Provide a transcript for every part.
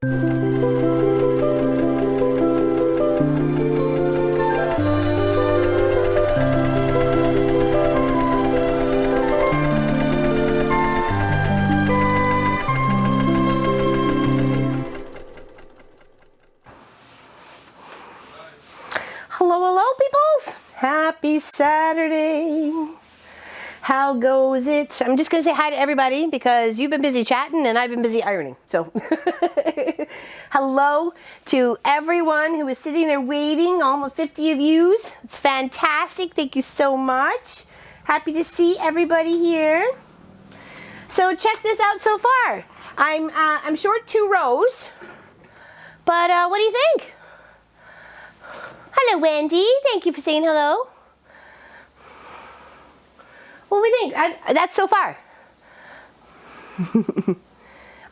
Hello, hello, peoples. Happy Saturday. How goes it? I'm just going to say hi to everybody because you've been busy chatting and I've been busy ironing. So hello to everyone who is sitting there waiting, almost 50 of yous. It's fantastic. Thank you so much. Happy to see everybody here. So check this out so far. I'm short 2 rows, but what do you think? Hello, Wendy. Thank you for saying hello. What do we think? That's so far.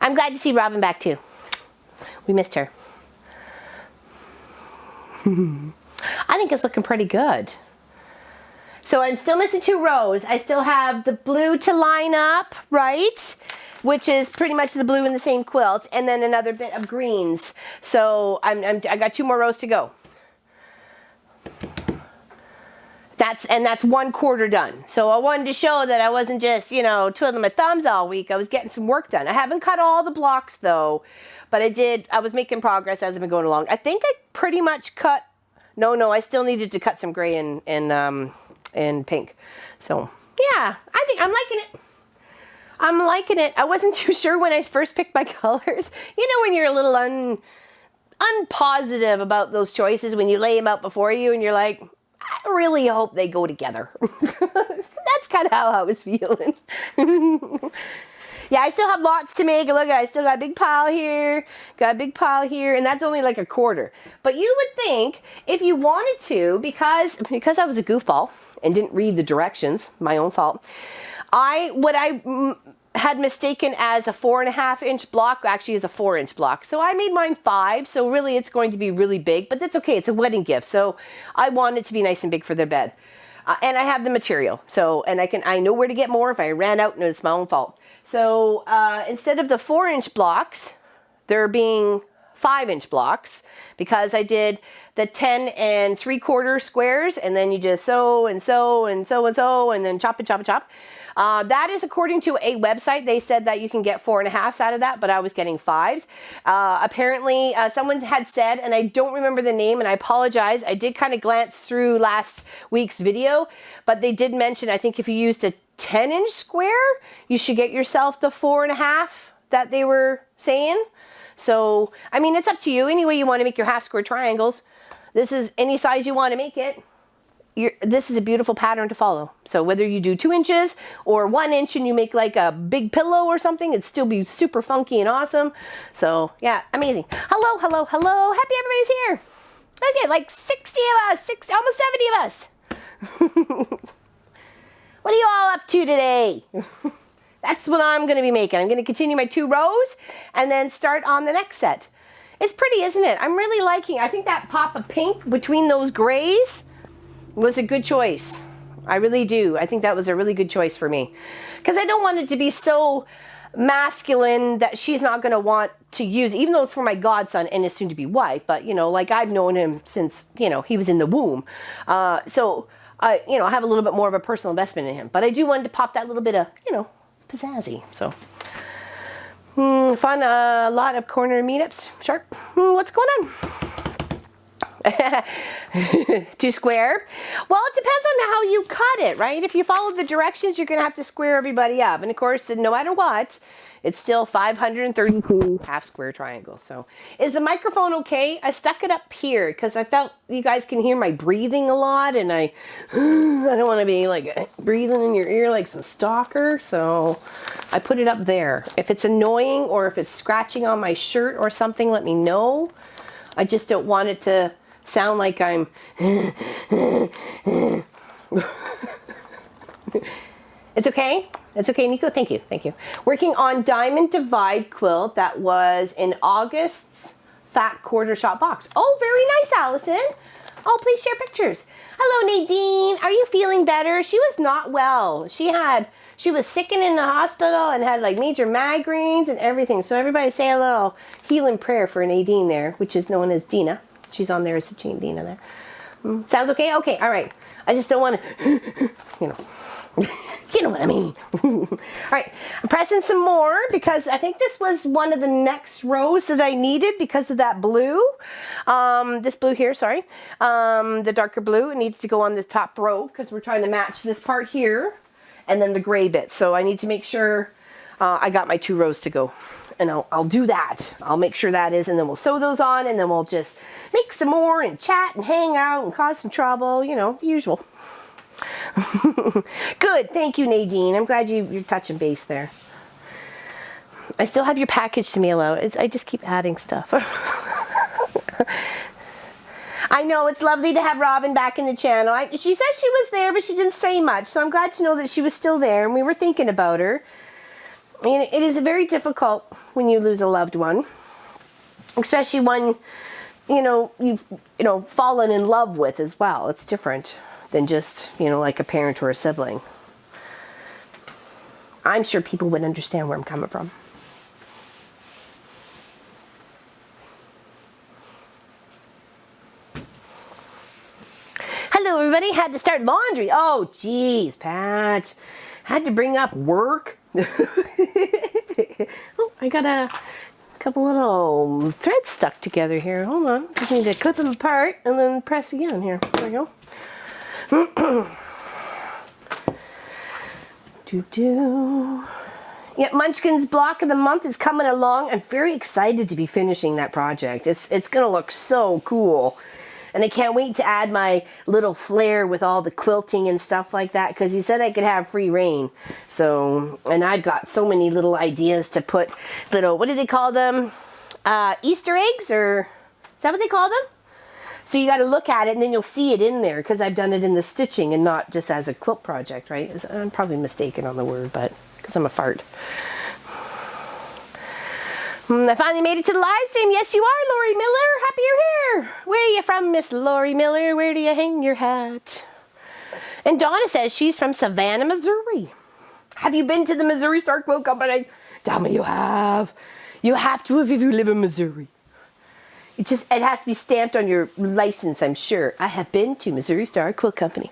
I'm glad to see Robin back too. We missed her. I think it's looking pretty good. So I'm still missing 2 rows. I still have the blue to line up, right? Which is pretty much the blue in the same quilt, and then another bit of greens. So I got 2 more rows to go. That's 1/4 done. So I wanted to show that I wasn't just, you know, twiddling my thumbs all week. I was getting some work done. I haven't cut all the blocks though, but I was making progress as I've been going along. I think I pretty much cut, no, I still needed to cut some gray and pink. So yeah, I think I'm liking it. I'm liking it. I wasn't too sure when I first picked my colors. You know, when you're a little unpositive about those choices, when you lay them out before you and you're like, I really hope they go together. That's kind of how I was feeling. Yeah, I still have lots to make. Look, I still got a big pile here, got a big pile here, and that's only like 1/4. But you would think if you wanted to, because I was a goofball and didn't read the directions, my own fault, what I had mistaken as a 4.5 inch block actually is a 4 inch block. So I made mine 5. So really it's going to be really big, but that's okay. It's a wedding gift. So I want it to be nice and big for their bed. And I have the material. So, and I know where to get more if I ran out and it's my own fault. So instead of the 4 inch blocks, they're being 5 inch blocks because I did the 10 3/4 squares, and then you just sew and sew and sew and sew and then chop and chop and chop. That is according to a website. They said that you can get 4.5s out of that, but I was getting 5s. Apparently, someone had said, and I don't remember the name, and I apologize. I did kind of glance through last week's video, but they did mention, I think if you used a 10 inch square, you should get yourself the 4.5 that they were saying. So, I mean, it's up to you. Any way you want to make your half square triangles. This is any size you want to make it. This is a beautiful pattern to follow. So whether you do 2 inches or 1 inch and you make like a big pillow or something, it'd still be super funky and awesome. So yeah, amazing. Hello, hello, hello. Happy everybody's here. Okay, like 60 of us, almost 70 of us. What are you all up to today? That's what I'm going to be making. I'm going to continue my 2 rows and then start on the next set. It's pretty, isn't it? I'm really liking, I think that pop of pink between those grays was a good choice. I really do. I think that was a really good choice for me. Because I don't want it to be so masculine that she's not going to want to use, even though it's for my godson and his soon-to-be wife. But, you know, like I've known him since, you know, he was in the womb. So, you know, I have a little bit more of a personal investment in him. But I do want to pop that little bit of, you know, pizzazzy. So, fun. A lot of corner meetups. Sharp. What's going on? 2 square. Well, it depends on how you cut it, right? If you follow the directions, you're going to have to square everybody up. And of course, no matter what, it's still 532 half square triangles. So is the microphone okay? I stuck it up here because I felt you guys can hear my breathing a lot, and I don't want to be like breathing in your ear like some stalker. So I put it up there. If it's annoying or if it's scratching on my shirt or something, let me know. I just don't want it to sound like I'm It's okay? It's okay, Nico? Thank you. Thank you. Working on Diamond Divide quilt that was in August's Fat Quarter Shot box. Oh, very nice, Allison. Oh, please share pictures. Hello, Nadine. Are you feeling better? She was not well. She She was sick and in the hospital and had like major migraines and everything. So everybody say a little healing prayer for Nadine there, which is known as Dina. She's on there as Dina there. Sounds okay? Okay, all right. I just don't want to, you know. You know what I mean. All right, I'm pressing some more because I think this was one of the next rows that I needed because of that blue. This blue here, sorry. The darker blue, it needs to go on the top row because we're trying to match this part here and then the gray bit. So I need to make sure I got my 2 rows to go. And I'll do that. I'll make sure that is, and then we'll sew those on, and then we'll just make some more and chat and hang out and cause some trouble, you know, the usual. Good, thank you, Nadine. I'm glad you're touching base there. I still have your package to mail out. I just keep adding stuff. I know, it's lovely to have Robin back in the channel. She said she was there, but she didn't say much, so I'm glad to know that she was still there, and we were thinking about her. And it is very difficult when you lose a loved one, especially one, you've fallen in love with as well. It's different than just, like a parent or a sibling. I'm sure people would understand where I'm coming from. Hello, everybody. Had to start laundry. Oh, geez, Pat. Had to bring up work. Oh, I got a couple little threads stuck together here. Hold on. Just need to clip them apart and then press again here. There we go. Yeah, Munchkin's block of the month is coming along. I'm very excited to be finishing that project. It's gonna look so cool. And I can't wait to add my little flair with all the quilting and stuff like that, because he said I could have free reign. So, and I've got so many little ideas to put little, what do they call them? Easter eggs, or is that what they call them? So you got to look at it and then you'll see it in there, because I've done it in the stitching and not just as a quilt project, right? I'm probably mistaken on the word, but because I'm a fart. I finally made it to the live stream. Yes, you are, Lori Miller. Happy you're here. Where are you from, Miss Lori Miller? Where do you hang your hat? And Donna says she's from Savannah, Missouri. Have you been to the Missouri Star Quilt Company? Tell me you have. You have to if you live in Missouri. It has to be stamped on your license, I'm sure. I have been to Missouri Star Quilt Company.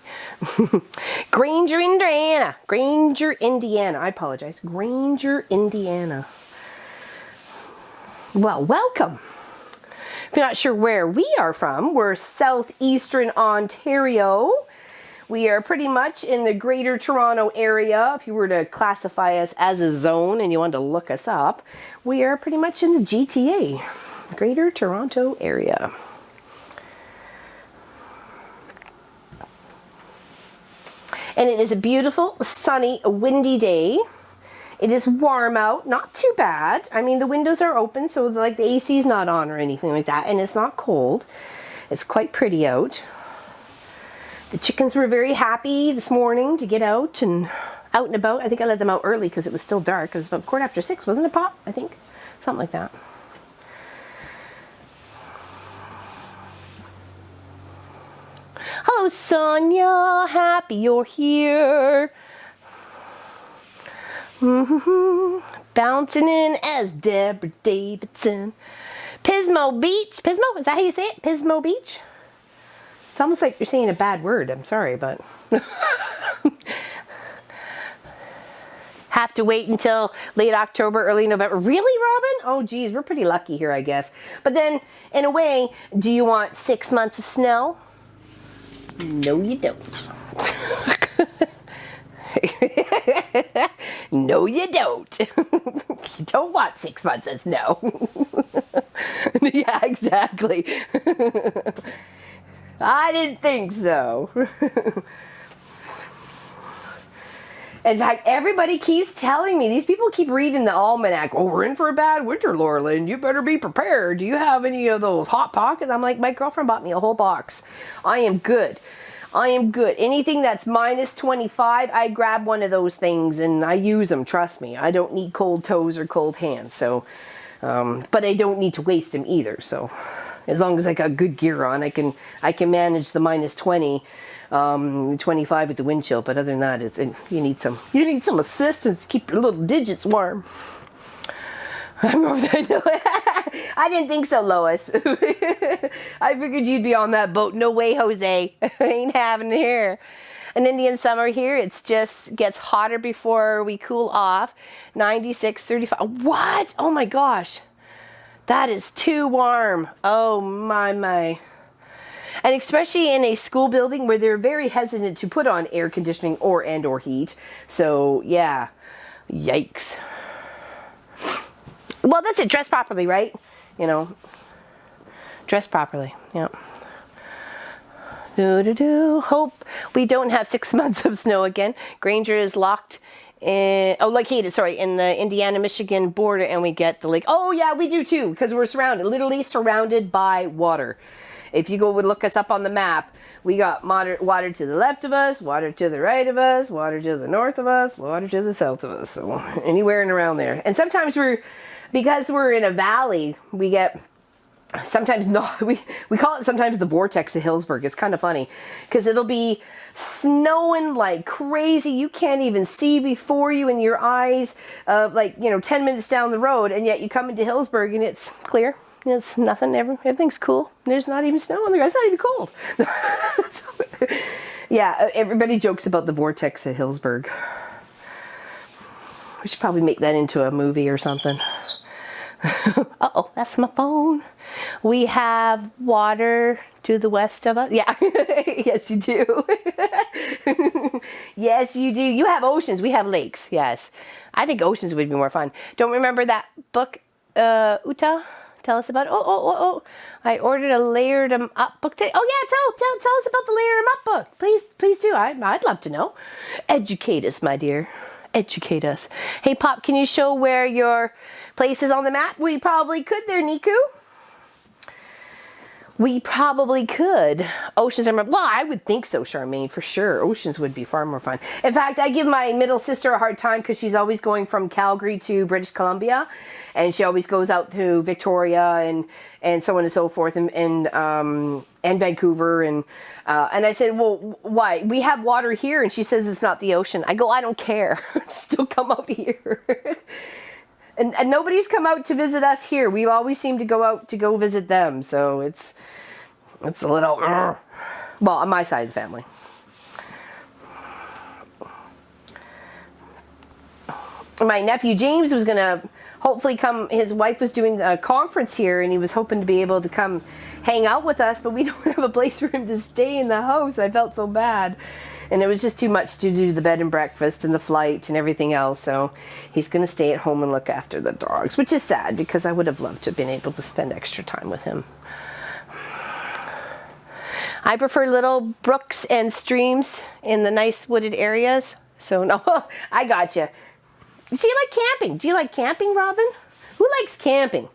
Granger, Indiana. Granger, Indiana. I apologize. Granger, Indiana. Well, welcome. If you're not sure where we are from, we're southeastern Ontario. We are pretty much in the Greater Toronto area. If you were to classify us as a zone and you wanted to look us up, we are pretty much in the GTA, Greater Toronto area. And it is a beautiful, sunny, windy day. It is warm out, not too bad. I mean, the windows are open, so like the AC is not on or anything like that, and it's not cold. It's quite pretty out. The chickens were very happy this morning to get out and about. I think I let them out early because it was still dark. It was about 6:15, wasn't it, Pop? I think, something like that. Hello, Sonia. Happy you're here. Bouncing in as Deborah Davidson. Pismo Beach. Pismo? Is that how you say it? Pismo Beach? It's almost like you're saying a bad word. I'm sorry, but... Have to wait until late October, early November. Really, Robin? Oh, geez, we're pretty lucky here, I guess. But then, in a way, do you want 6 months of snow? No, you don't. No, you don't. You don't want 6 months of snow. Yeah, exactly. I didn't think so. In fact, everybody keeps telling me, these people keep reading the almanac, oh, we're in for a bad winter, Laura Lynn. You better be prepared. Do you have any of those Hot Pockets? I'm like, my girlfriend bought me a whole box. I am good. I am good. Anything that's minus 25, I grab one of those things and I use them, trust me. I don't need cold toes or cold hands, so, but I don't need to waste them either, so. As long as I got good gear on, I can manage the minus 20, 25 with the wind chill. But other than that, you need some assistance to keep your little digits warm. I didn't think so, Lois. I figured you'd be on that boat. No way, Jose. Ain't having it here. An Indian summer here, it's just gets hotter before we cool off. 96, 35. What? Oh my gosh. That is too warm. Oh my. And especially in a school building where they're very hesitant to put on air conditioning or heat. So yeah, yikes. Well, that's it. Dress properly, right? You know, dress properly. Yeah. Hope we don't have 6 months of snow again. Granger is locked in, in the Indiana-Michigan border, and we get the lake. Oh yeah, we do too, because we're literally surrounded by water. If you go and look us up on the map, we got water to the left of us, water to the right of us, water to the north of us, water to the south of us. So anywhere and around there. And sometimes because we're in a valley, we get sometimes not, we call it sometimes the vortex of Hillsburg. It's kind of funny because it'll be snowing like crazy. You can't even see before you in your eyes, 10 minutes down the road, and yet you come into Hillsburg and it's clear. It's nothing, everything's cool. There's not even snow on the ground. It's not even cold. So, yeah, everybody jokes about the vortex of Hillsburg. We should probably make that into a movie or something. Uh-oh, that's my phone. We have water to the west of us. Yeah, yes you do. Yes you do. You have oceans, we have lakes, yes. I think oceans would be more fun. Don't remember that book, Uta? Tell us about it. Oh. I ordered a layered 'em up book today. Oh yeah, tell us about the layered 'em up book. Please do. I'd love to know. Educate us, my dear. Educate us. Hey Pop, can you show where your place is on the map? We probably could there, Niku. We probably could. Oceans are, well, I would think so, Charmaine, for sure. Oceans would be far more fun. In fact, I give my middle sister a hard time because she's always going from Calgary to British Columbia, and she always goes out to Victoria and so on and so forth, and Vancouver, and I said, well, why? We have water here, and she says it's not the ocean. I go, I don't care. Still come out here. And nobody's come out to visit us here. We always seem to go out to go visit them. So it's a little, well, on my side of the family. My nephew James was going to hopefully come. His wife was doing a conference here, and he was hoping to be able to come hang out with us, but we don't have a place for him to stay in the house. I felt so bad. And it was just too much to do the bed and breakfast and the flight and everything else. So he's going to stay at home and look after the dogs, which is sad because I would have loved to have been able to spend extra time with him. I prefer little brooks and streams in the nice wooded areas. So no, I got you. Do you like camping? Do you like camping, Robin? Who likes camping?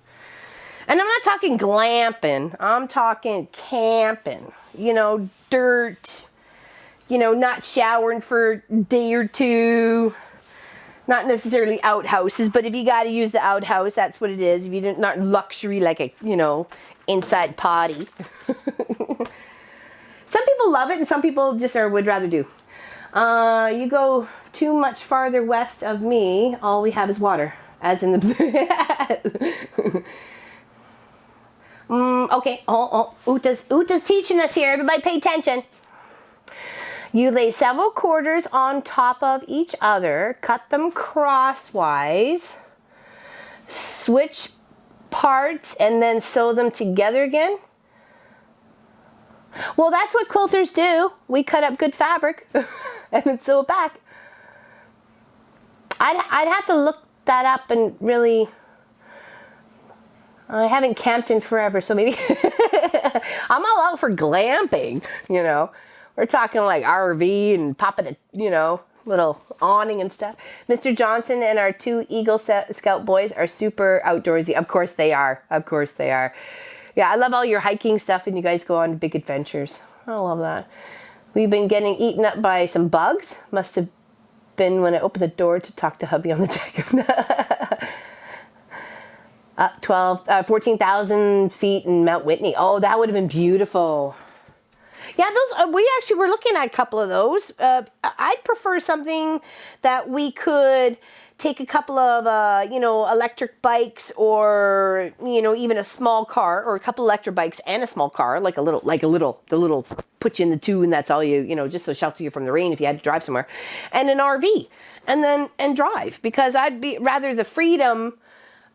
And I'm not talking glamping. I'm talking camping. You know, dirt. You know, not showering for a day or two. Not necessarily outhouses, but if you got to use the outhouse, that's what it is. If you didn't, not luxury like a, inside potty. Some people love it and some people just would rather do. You go too much farther west of me, all we have is water. As in the... Okay. Uta's teaching us here. Everybody pay attention. You lay several quarters on top of each other, cut them crosswise, switch parts, and then sew them together again. Well, that's what quilters do. We cut up good fabric and then sew it back. I'd have to look that up and really... I haven't camped in forever, so maybe... I'm all out for glamping, We're talking like RV and popping a, little awning and stuff. Mr. Johnson and our 2 Eagle Scout boys are super outdoorsy. Of course they are. Of course they are. Yeah, I love all your hiking stuff and you guys go on big adventures. I love that. We've been getting eaten up by some bugs. Must have been when I opened the door to talk to hubby on the deck. Up 14,000 feet in Mount Whitney. Oh, that would have been beautiful. Yeah, those we actually were looking at a couple of those. I'd prefer something that we could take a couple of you know, electric bikes, or you know, even a small car, or a couple electric bikes and a small car, like a little the little put you in the two, and that's all you know, just to shelter you from the rain if you had to drive somewhere, and an RV, and drive, because I'd be rather the freedom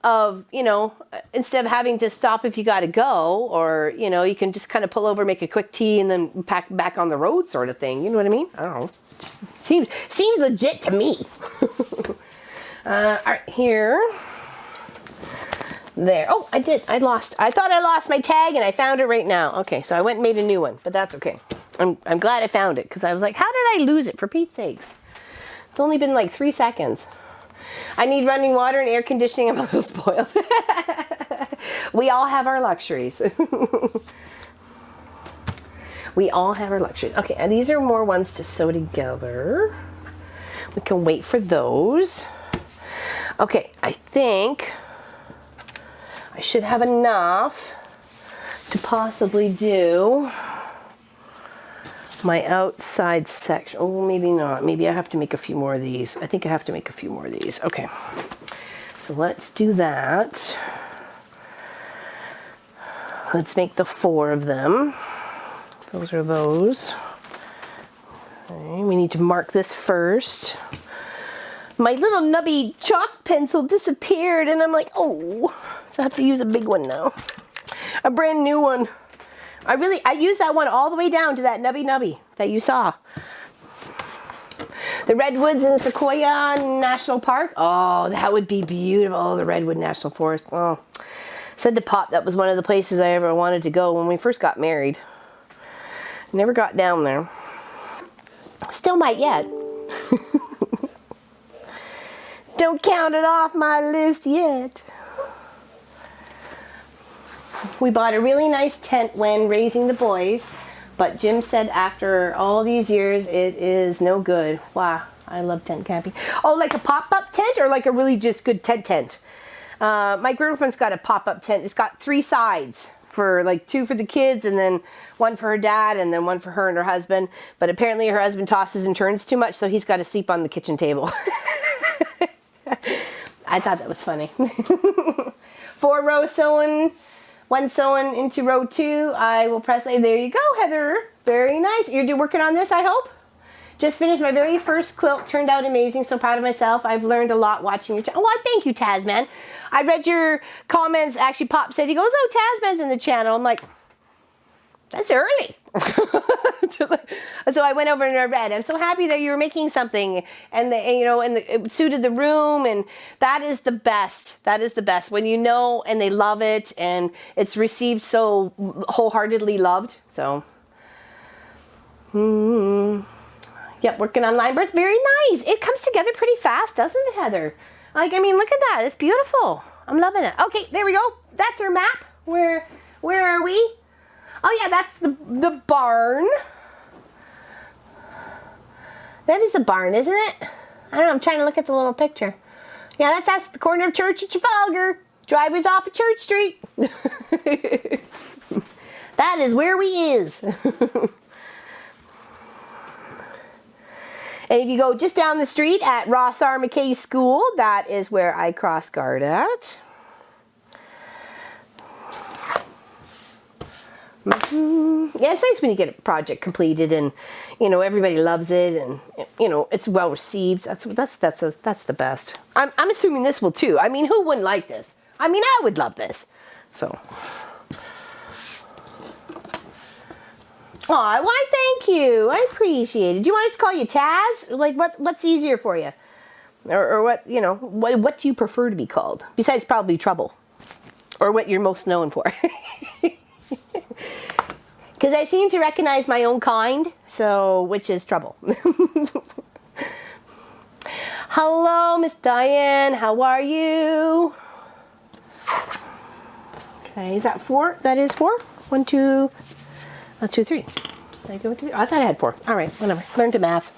of, you know, instead of having to stop if you got to go, or, you know, you can just kind of pull over, make a quick tea, and then pack back on the road sort of thing. You know what I mean? I don't know. Just seems legit to me. All right, here. There. Oh, I thought I lost my tag, and I found it right now. Okay, so I went and made a new one, but that's okay. I'm glad I found it, because I was like, how did I lose it, for Pete's sakes? It's only been like 3 seconds. I need running water and air conditioning. I'm a little spoiled. We all have our luxuries. We all have our luxuries. Okay, and these are more ones to sew together. We can wait for those. Okay, I think I should have enough to possibly do my outside section. Oh, maybe not. Maybe I have to make a few more of these. I think I have to make a few more of these. Okay, so let's do that. Let's make the 4 of them. Those are those. Okay, we need to mark this first. My little nubby chalk pencil disappeared, and I'm like, oh, so I have to use a big one now. A brand new one. I used that one all the way down to that nubby that you saw. The Redwoods in Sequoia National Park. Oh, that would be beautiful. Oh, the Redwood National Forest. Oh, said to Pop that was one of the places I ever wanted to go when we first got married. Never got down there. Still might yet. Don't count it off my list yet. We bought a really nice tent when raising the boys, but Jim said after all these years, it is no good. Wow, I love tent camping. Oh, like a pop-up tent, or like a really just good tent? My girlfriend's got a pop-up tent. It's got 3 sides, for like 2 for the kids, and then 1 for her dad, and then 1 for her and her husband. But apparently her husband tosses and turns too much, so he's got to sleep on the kitchen table. I thought that was funny. 4 rows sewing. 1 sewing into row 2. I will press A. There you go, Heather. Very nice. You're working on this, I hope? Just finished my very first quilt. Turned out amazing. So proud of myself. I've learned a lot watching your channel. Oh, well, thank you, Tasman. I read your comments. Actually, Pop said, he goes, oh, Tasman's in the channel. I'm like, that's early. So I went over and I read. I'm so happy that you were making something, and you know, and it suited the room, and that is the best. That is the best when you know and they love it, and it's received so wholeheartedly loved. So, yep, working on line bursts. Very nice. It comes together pretty fast, doesn't it, Heather? Like, I mean, look at that. It's beautiful. I'm loving it. Okay, there we go. That's our map. Where are we? Oh yeah, that's the barn. That is the barn, isn't it? I don't know, I'm trying to look at the little picture. Yeah, that's us at the corner of Church and Trafalgar. Drivers off of Church Street. That is where we is. And if you go just down the street at Ross R. McKay School, that is where I cross guard at. Yeah, it's nice when you get a project completed, and you know, everybody loves it, and you know, it's well received. That's the best. I'm assuming this will too. I mean, who wouldn't like this? I mean, I would love this. So, aw, why? Thank you. I appreciate it. Do you want us to call you Taz? Like, what's easier for you, or what? You know, what do you prefer to be called? Besides probably Trouble, or what you're most known for. Because I seem to recognize my own kind, so, which is Trouble. Hello, Miss Diane. How are you? Okay, is that 4? That is 4? 1, 2, 2, 3. Did I go to? I thought I had 4. All right, whatever. Learn to math.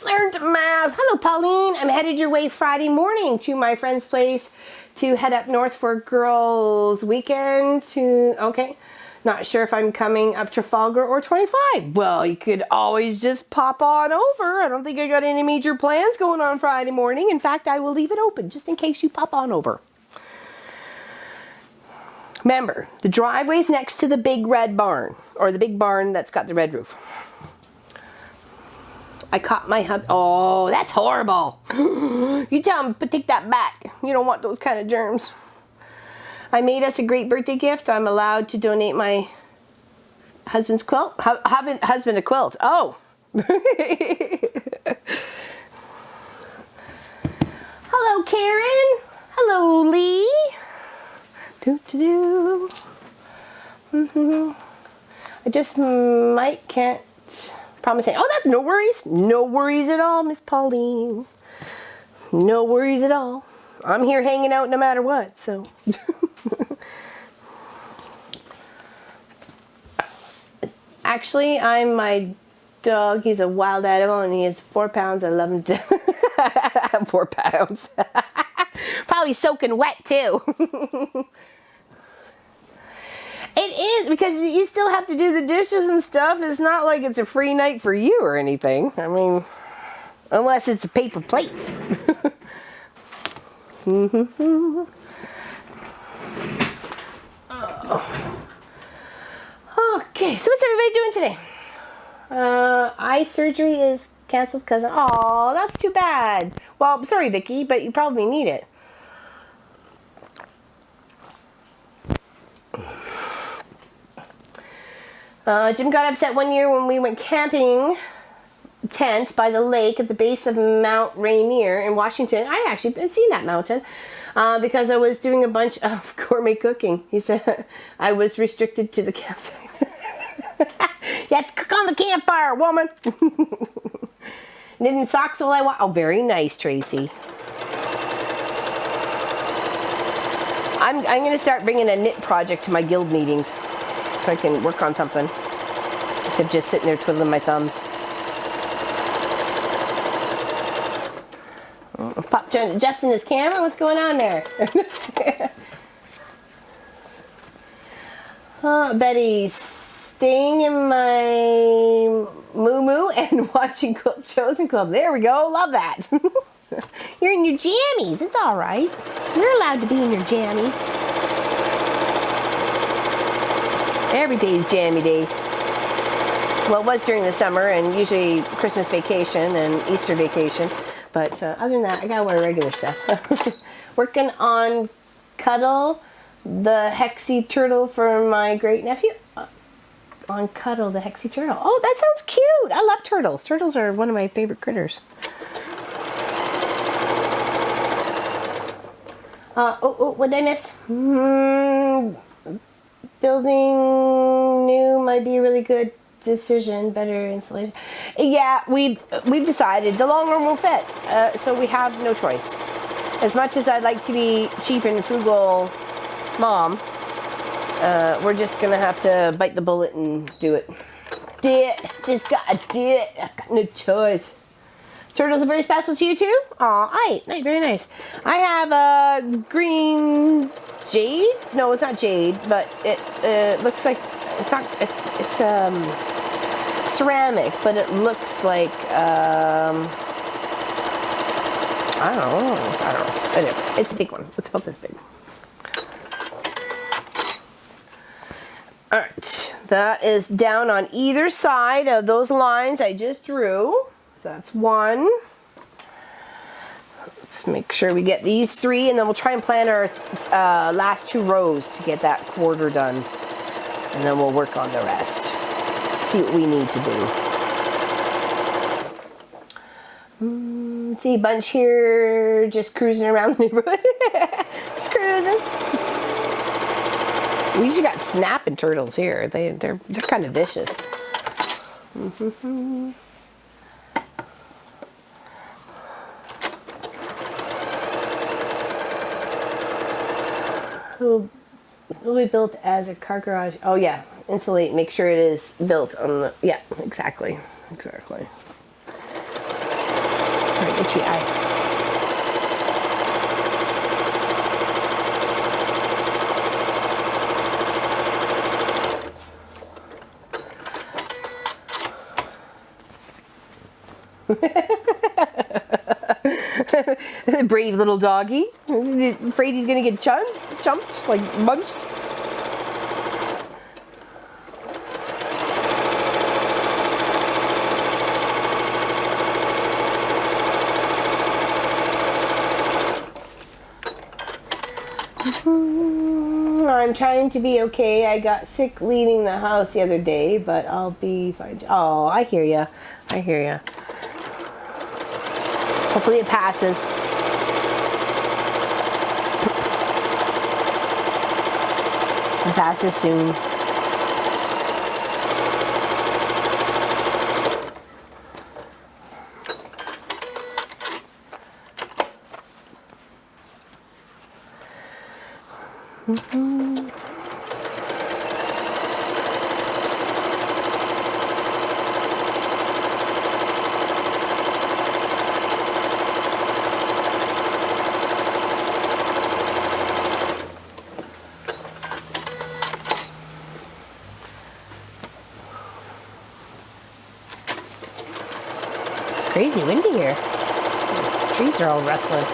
Learn to math. Hello, Pauline. I'm headed your way Friday morning to my friend's place to head up north for girls' weekend to, okay. Not sure if I'm coming up Trafalgar or 25. Well, you could always just pop on over. I don't think I got any major plans going on Friday morning. In fact, I will leave it open just in case you pop on over. Remember, the driveway's next to the big red barn, or the big barn that's got the red roof. I caught my hub. Oh, that's horrible. You tell him, but take that back. You don't want those kind of germs. I made us a great birthday gift. I'm allowed to donate my husband's quilt. Husband a quilt. Oh. Hello, Karen. Hello, Lee. I just can't promise anything. Oh, that's no worries. No worries at all, Miss Pauline. No worries at all. I'm here hanging out no matter what, so. Actually, I'm my dog. He's a wild animal and he is 4 pounds. I love him to 4 pounds. Probably soaking wet too. It is, because you still have to do the dishes and stuff. It's not like it's a free night for you or anything. I mean, unless it's paper plates. Okay, so what's everybody doing today? Eye surgery is canceled because, oh, that's too bad. Well, I'm sorry, Vicky, but you probably need it. Jim got upset one year when we went camping tent by the lake at the base of Mount Rainier in Washington. I actually been seen that mountain because I was doing a bunch of gourmet cooking. He said I was restricted to the campsite. You have to cook on the campfire, woman. Knitting socks while I walk. Oh, very nice, Tracy. I'm going to start bringing a knit project to my guild meetings so I can work on something instead of just sitting there twiddling my thumbs. Pop Justin his camera. What's going on there? Betty's staying in my moo-moo and watching quilt shows and quilt. There we go. Love that. You're in your jammies. It's all right. You're allowed to be in your jammies. Every day is jammy day. Well, it was during the summer and usually Christmas vacation and Easter vacation. But other than that, I gotta wear regular stuff. Working on Cuddle, the Hexie turtle for my great nephew. On Cuddle, the Hexie turtle. Oh, that sounds cute. I love turtles. Turtles are one of my favorite critters. What did I miss? Building new might be a really good decision. Better insulation. Yeah, we've decided the long run will fit. So we have no choice. As much as I'd like to be cheap and frugal mom, we're just gonna have to bite the bullet and do it. Just gotta do it. I got no choice. Turtles are very special to you too? Aw, nice, very nice. I have a green jade. No, it's not jade, but it looks like it's not. It's ceramic, but it looks like I don't know. Anyway, it's a big one. It's about this big. All right, that is down on either side of those lines I just drew. So that's one. Let's make sure we get these three, and then we'll try and plan our last 2 rows to get that quarter done. And then we'll work on the rest. See what we need to do. See a bunch here just cruising around the neighborhood. Just cruising. We usually got snapping turtles here. They're kind of vicious. Will be built as a car garage. Oh yeah, insulate. Make sure it is built on the. Yeah, exactly. Sorry, itchy eye. Brave little doggy. Afraid he's gonna get chumped, like munched. I'm trying to be okay. I got sick leaving the house the other day, but I'll be fine. Oh, I hear ya. I hear ya. Hopefully it passes. It passes soon. Crazy windy here. The trees are all rustling.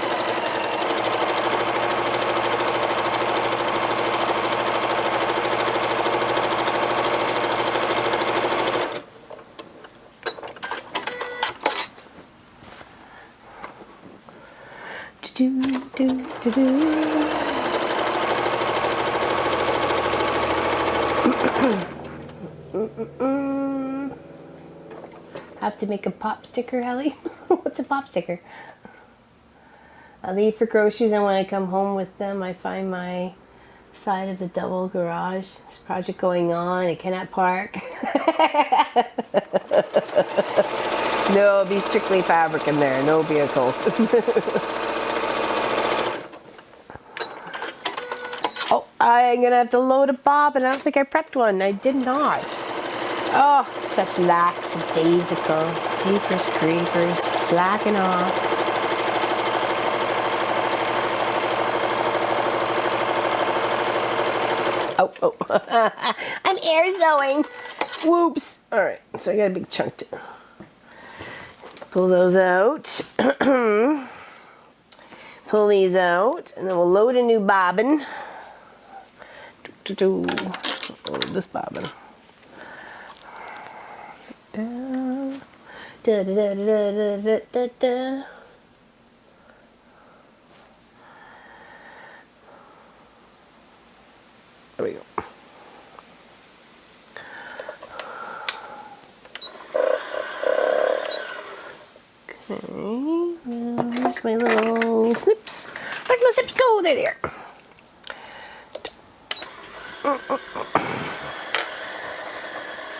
Have to make a pop sticker, Ellie? What's a pop sticker? I leave for groceries, and when I come home with them, I find my side of the double garage. There's a project going on. I cannot park. No, it'll be strictly fabric in there. No vehicles. Oh, I'm going to have to load a bob, and I don't think I prepped one. I did not. Oh, such lackadaisical. Jeepers creepers. Slacking off. Oh. I'm air sewing. Whoops. All right, so I got a big chunk to... Let's pull those out. Pull these out, and then we'll load a new bobbin. Oh, this bobbin. Da, da, da, da, da, da, da. There we go. Okay, there's my little snips. Where'd my snips go? There they are.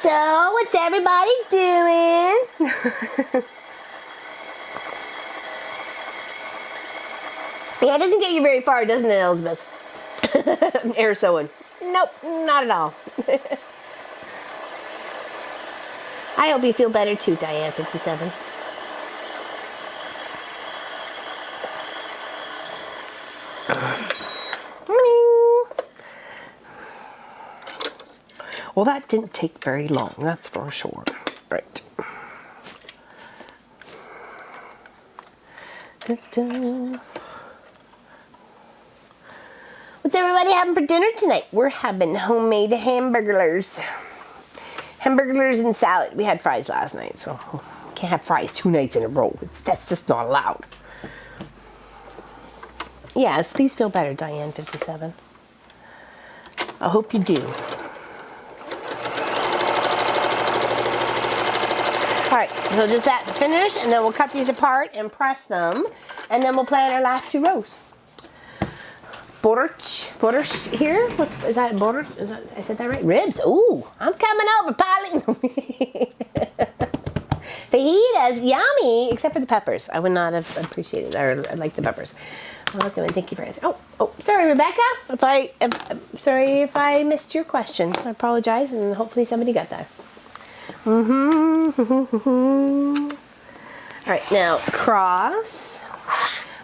So, what's everybody doing? Yeah, it doesn't get you very far, doesn't it, Elizabeth? Air sewing. Nope, not at all. I hope you feel better too, Diane 57. Well, that didn't take very long, that's for sure. Right. Da-da. What's everybody having for dinner tonight? We're having homemade hamburgers. Hamburgers and salad. We had fries last night, so can't have fries 2 nights in a row. That's just not allowed. Yes, please feel better, Diane 57. I hope you do. Alright, so just that finish, and then we'll cut these apart and press them, and then we'll plan our last 2 rows. Borderch here? Is that border? I said that right? Ribs. Ooh, I'm coming over, Polly. Fajitas, yummy, except for the peppers. I would not have appreciated it. I like the peppers. Welcome, and thank you for answering. Oh, sorry, Rebecca. I'm sorry if I missed your question. I apologize, and hopefully somebody got that. All right, now cross.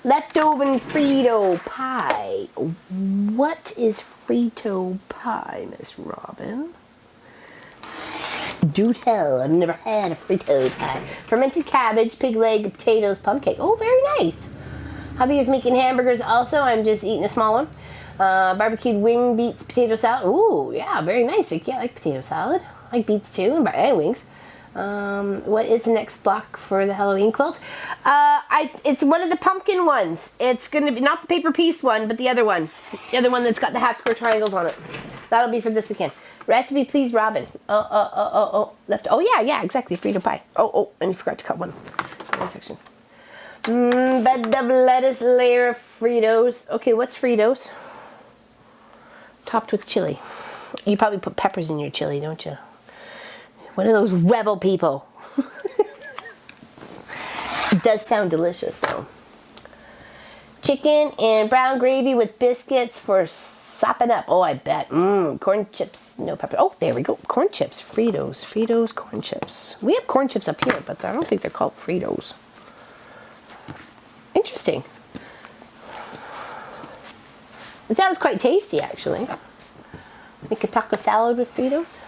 Leftover Frito pie. What is Frito pie, Miss Robin? Do tell, I've never had a Frito pie. Fermented cabbage, pig leg, potatoes, plum cake. Oh, very nice. Hubby is making hamburgers also. I'm just eating a small one. Barbecued wing, beets, potato salad. Ooh, yeah, very nice, Vicky. I like potato salad. I like beets too, and wings. What is the next block for the Halloween quilt? It's one of the pumpkin ones. It's going to be not the paper piece one, but the other one. The other one that's got the half square triangles on it. That'll be for this weekend. Recipe, please, Robin. Left. Oh, yeah, exactly. Frito pie. Oh, and you forgot to cut one section. Bed of lettuce, layer of Fritos. Okay, what's Fritos? Topped with chili. You probably put peppers in your chili, don't you? One of those rebel people. It does sound delicious, though. Chicken and brown gravy with biscuits for sopping up. Oh, I bet. Corn chips, no pepper. Oh, there we go. Corn chips. Fritos. Fritos corn chips. We have corn chips up here, but I don't think they're called Fritos. Interesting. It sounds quite tasty, actually. Make a taco salad with Fritos.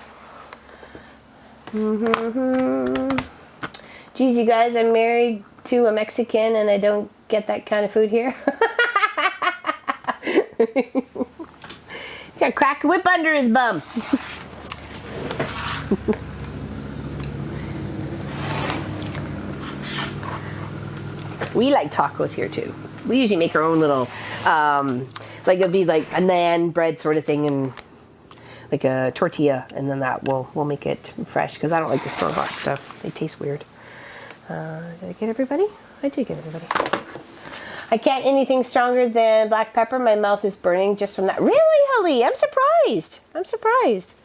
Geez, you guys, I'm married to a Mexican and I don't get that kind of food here. Got a crack a whip under his bum. We like tacos here too. We usually make our own little, like it'll be like a naan bread sort of thing and like a tortilla, and then that we'll make it fresh because I don't like the store-bought stuff. They taste weird. Did I get everybody? I did get everybody. I can't anything stronger than black pepper. My mouth is burning just from that. Really, Holly? I'm surprised. I'm surprised.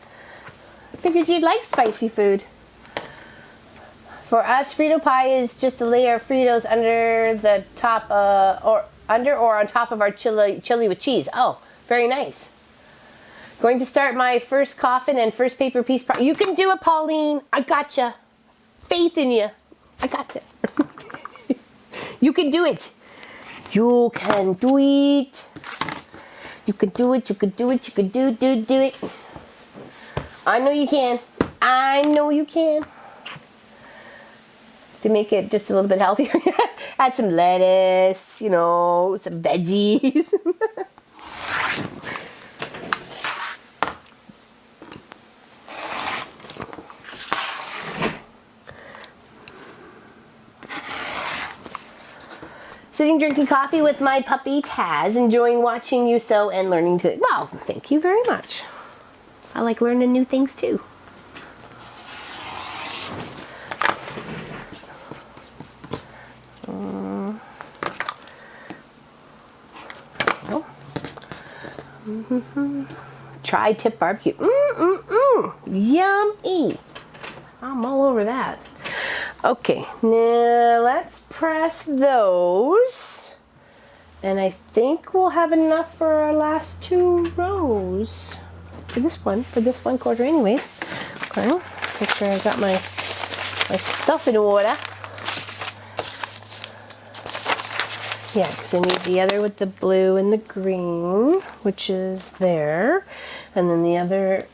I figured you'd like spicy food. For us, Frito pie is just a layer of Fritos under the top, or on top of our chili with cheese. Oh, very nice. Going to start my first coffin and first paper piece. You can do it, Pauline. I gotcha. Faith in you. I gotcha. You can do it. You can do it. You can do it. You can do it. You can do it. I know you can. I know you can. To make it just a little bit healthier, add some lettuce, you know, some veggies. Sitting drinking coffee with my puppy Taz, enjoying watching you sew and learning to. Well, thank you very much. I like learning new things too. Tri-tip barbecue. Yummy. I'm all over that. Okay, now let's press those. And I think we'll have enough for our last 2 rows. For this one quarter anyways. Okay, make sure I got my stuff in order. Yeah, because I need the other with the blue and the green, which is there. And then the other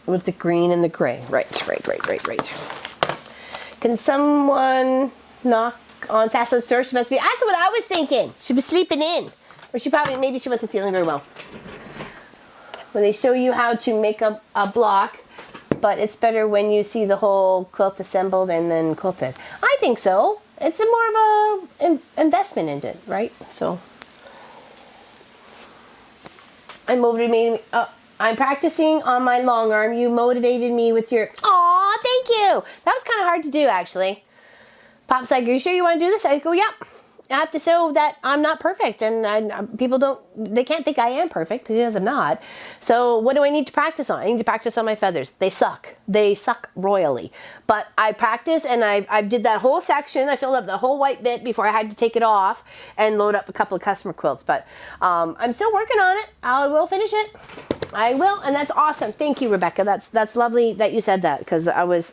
with the green and the gray. Right. Can someone knock on Sassa's door? She must be, that's what I was thinking. She was sleeping in. Or maybe she wasn't feeling very well. When they show you how to make a block, but it's better when you see the whole quilt assembled and then quilted. I think so. It's a more of a investment in it, right? So I'm practicing on my long arm. You motivated me with your. Aw, thank you. That was kind of hard to do, actually. Pop's like, "Are you sure you want to do this?" I go, "Yep." I have to show that I'm not perfect, and people they can't think I am perfect because I'm not. So what do I need to practice on? I need to practice on my feathers. They suck. They suck royally. But I practice, and I did that whole section. I filled up the whole white bit before I had to take it off and load up a couple of customer quilts. But I'm still working on it. I will finish it. I will, and that's awesome. Thank you, Rebecca. That's lovely that you said that, because I was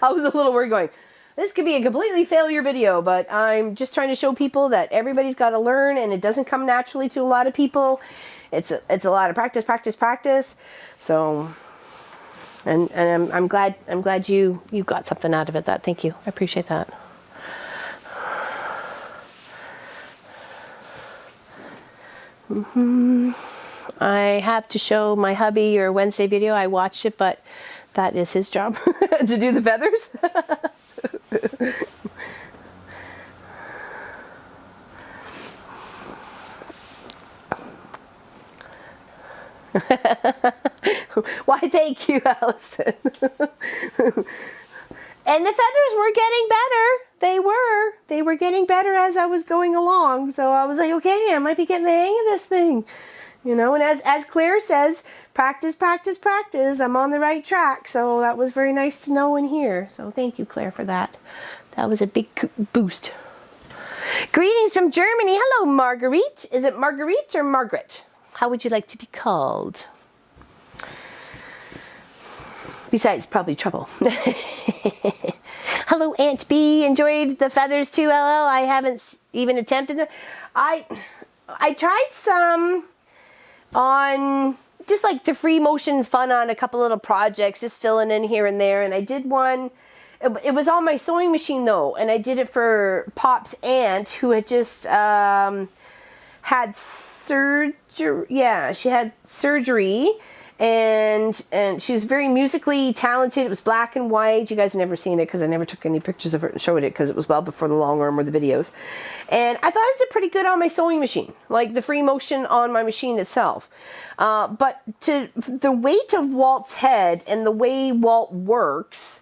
I was a little worried going, this could be a completely failure video, but I'm just trying to show people that everybody's got to learn, and it doesn't come naturally to a lot of people. It's a lot of practice. So And I'm glad you got something out of it. Thank you. I appreciate that. I have to show my hubby your Wednesday video. I watched it, but that is his job to do the feathers. Why, thank you, Allison. And the feathers were getting better. They were getting better as I was going along. So I was like, okay, I might be getting the hang of this thing. You know, and as Claire says, practice, practice, practice. I'm on the right track. So that was very nice to know and hear. So thank you, Claire, for that. That was a big boost. Greetings from Germany. Hello, Marguerite. Is it Marguerite or Margaret? How would you like to be called? Besides, probably trouble. Hello, Aunt B. Enjoyed the feathers too, LL. I haven't even attempted them. I tried some on just like the free motion fun on a couple little projects, just filling in here and there. And I did one. It was on my sewing machine though, and I did it for Pop's aunt who had just had surgery. Yeah, she had surgery. And she's very musically talented. It was black and white. You guys have never seen it because I never took any pictures of it and showed it because it was well before the long arm or the videos. And I thought it did pretty good on my sewing machine, like the free motion on my machine itself. But to the weight of Walt's head and the way Walt works,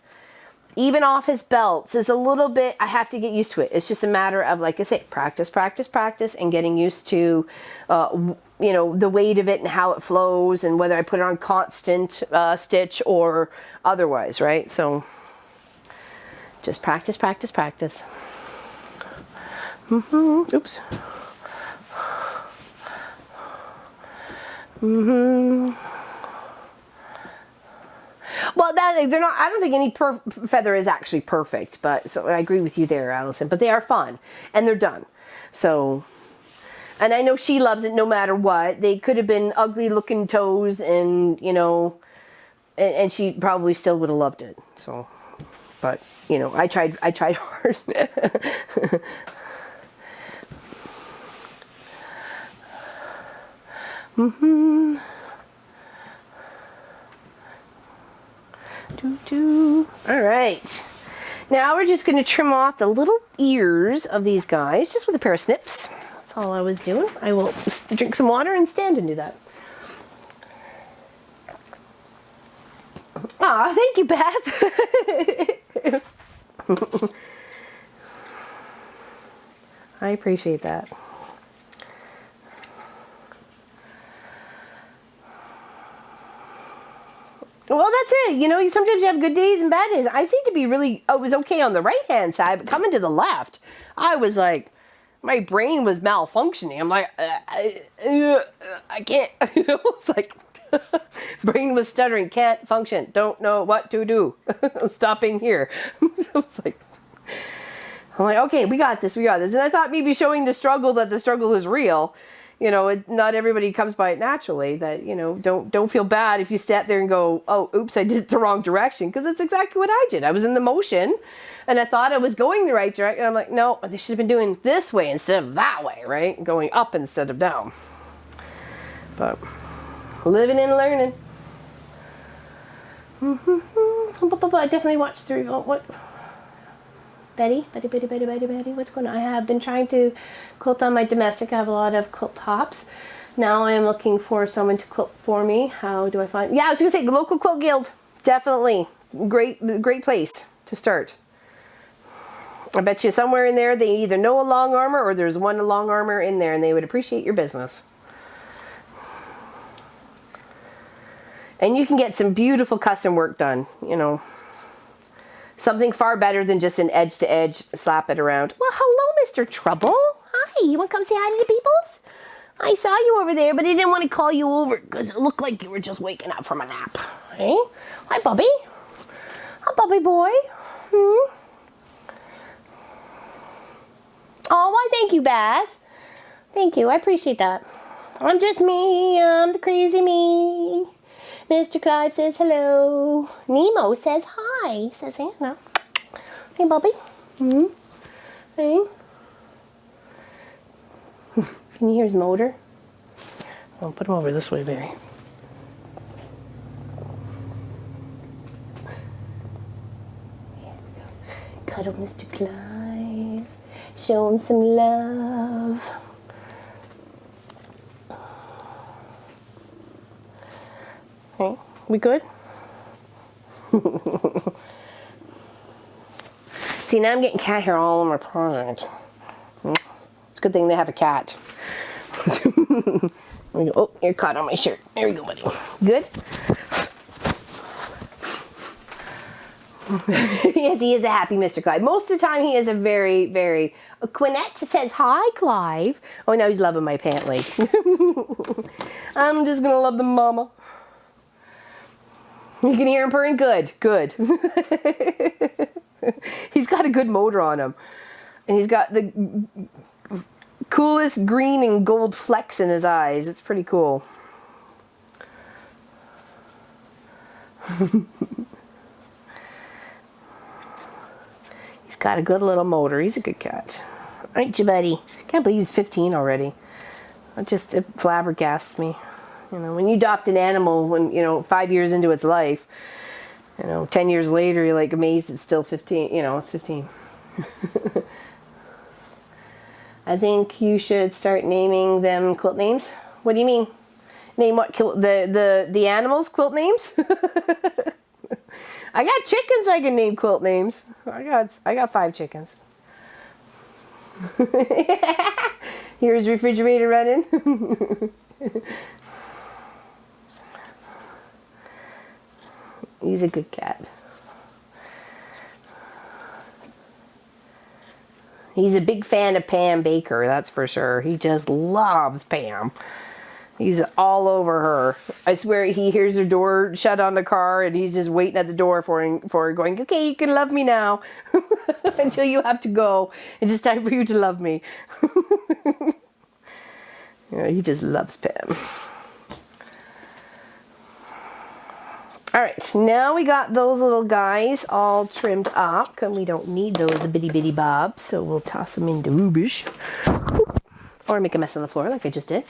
even off his belts, is a little bit, I have to get used to it. It's just a matter of, like I say, practice, practice, practice, and getting used to, you know, the weight of it and how it flows and whether I put it on constant stitch or otherwise, right? So just practice, practice, practice. Oops. Well, they're not. I don't think any feather is actually perfect, but so I agree with you there, Allison. But they are fun, and they're done. So, and I know she loves it no matter what. They could have been ugly looking toes, and you know, and she probably still would have loved it. So, but you know, I tried hard. All right, now we're just going to trim off the little ears of these guys just with a pair of snips. That's all I was doing. I will drink some water and stand and do that. Aw, thank you, Beth. I appreciate that. Well, that's it. You know, sometimes you have good days and bad days. I seem to be really, it was okay on the right-hand side, but coming to the left, I was like, my brain was malfunctioning. I'm like, I can't. It's like, brain was stuttering, can't function, don't know what to do. Stopping here. I was like, I'm like, okay, we got this, we got this. And I thought maybe showing the struggle, that the struggle is real. You know, not everybody comes by it naturally. That, you know, don't feel bad if you step there and go, oh, oops, I did it the wrong direction. Because that's exactly what I did. I was in the motion, and I thought I was going the right direction. And I'm like, no, they should have been doing this way instead of that way, right? Going up instead of down. But living and learning. I definitely watched through. What? Betty, what's going on? I have been trying to quilt on my domestic. I have a lot of quilt tops. Now I am looking for someone to quilt for me. How do I find? Yeah, I was going to say local quilt guild. Definitely. Great place to start. I bet you somewhere in there they either know a long armor or there's one long armor in there and they would appreciate your business. And you can get some beautiful custom work done, you know. Something far better than just an edge-to-edge, slap it around. Well, hello, Mr. Trouble. Hi, you want to come say hi to the peoples? I saw you over there, but I didn't want to call you over because it looked like you were just waking up from a nap. Hey? Hi, Bubby. Hi, Bubby boy. Oh, why, thank you, Baz. Thank you, I appreciate that. I'm just me, I'm the crazy me. Mr. Clive says hello. Nemo says hi, says Anna. Hey, Bobby. Mm-hmm. Hey. Can you hear his motor? I'll put him over this way, baby. There we go. Cuddle Mr. Clive. Show him some love. Okay, we good? See, now I'm getting cat hair all over my project. It's a good thing they have a cat. Oh, you're caught on my shirt. There we go, buddy. Good? Yes, he is a happy Mr. Clive. Most of the time, he is a very, very... Quinette says, hi, Clive. Oh, now he's loving my pant leg. I'm just going to love the mama. You can hear him purring? Good, good. He's got a good motor on him. And he's got the coolest green and gold flecks in his eyes. It's pretty cool. He's got a good little motor. He's a good cat. Aren't you, buddy? Can't believe he's 15 already. It flabbergasts me. You know, when you adopt an animal, 5 years into its life, 10 years later, you're like amazed it's still 15. It's 15. I think you should start naming them quilt names. What do you mean? Name what? The animals quilt names? I got chickens I can name quilt names. I got 5 chickens. Here's refrigerator running. He's a good cat. He's a big fan of Pam Baker, that's for sure. He just loves Pam. He's all over her. I swear he hears her door shut on the car and he's just waiting at the door for her going, okay, you can love me now. Until you have to go. It's just time for you to love me. Yeah, he just loves Pam. All right, now we got those little guys all trimmed up, and we don't need those bitty bitty bobs, so we'll toss them into rubbish. Or make a mess on the floor like I just did.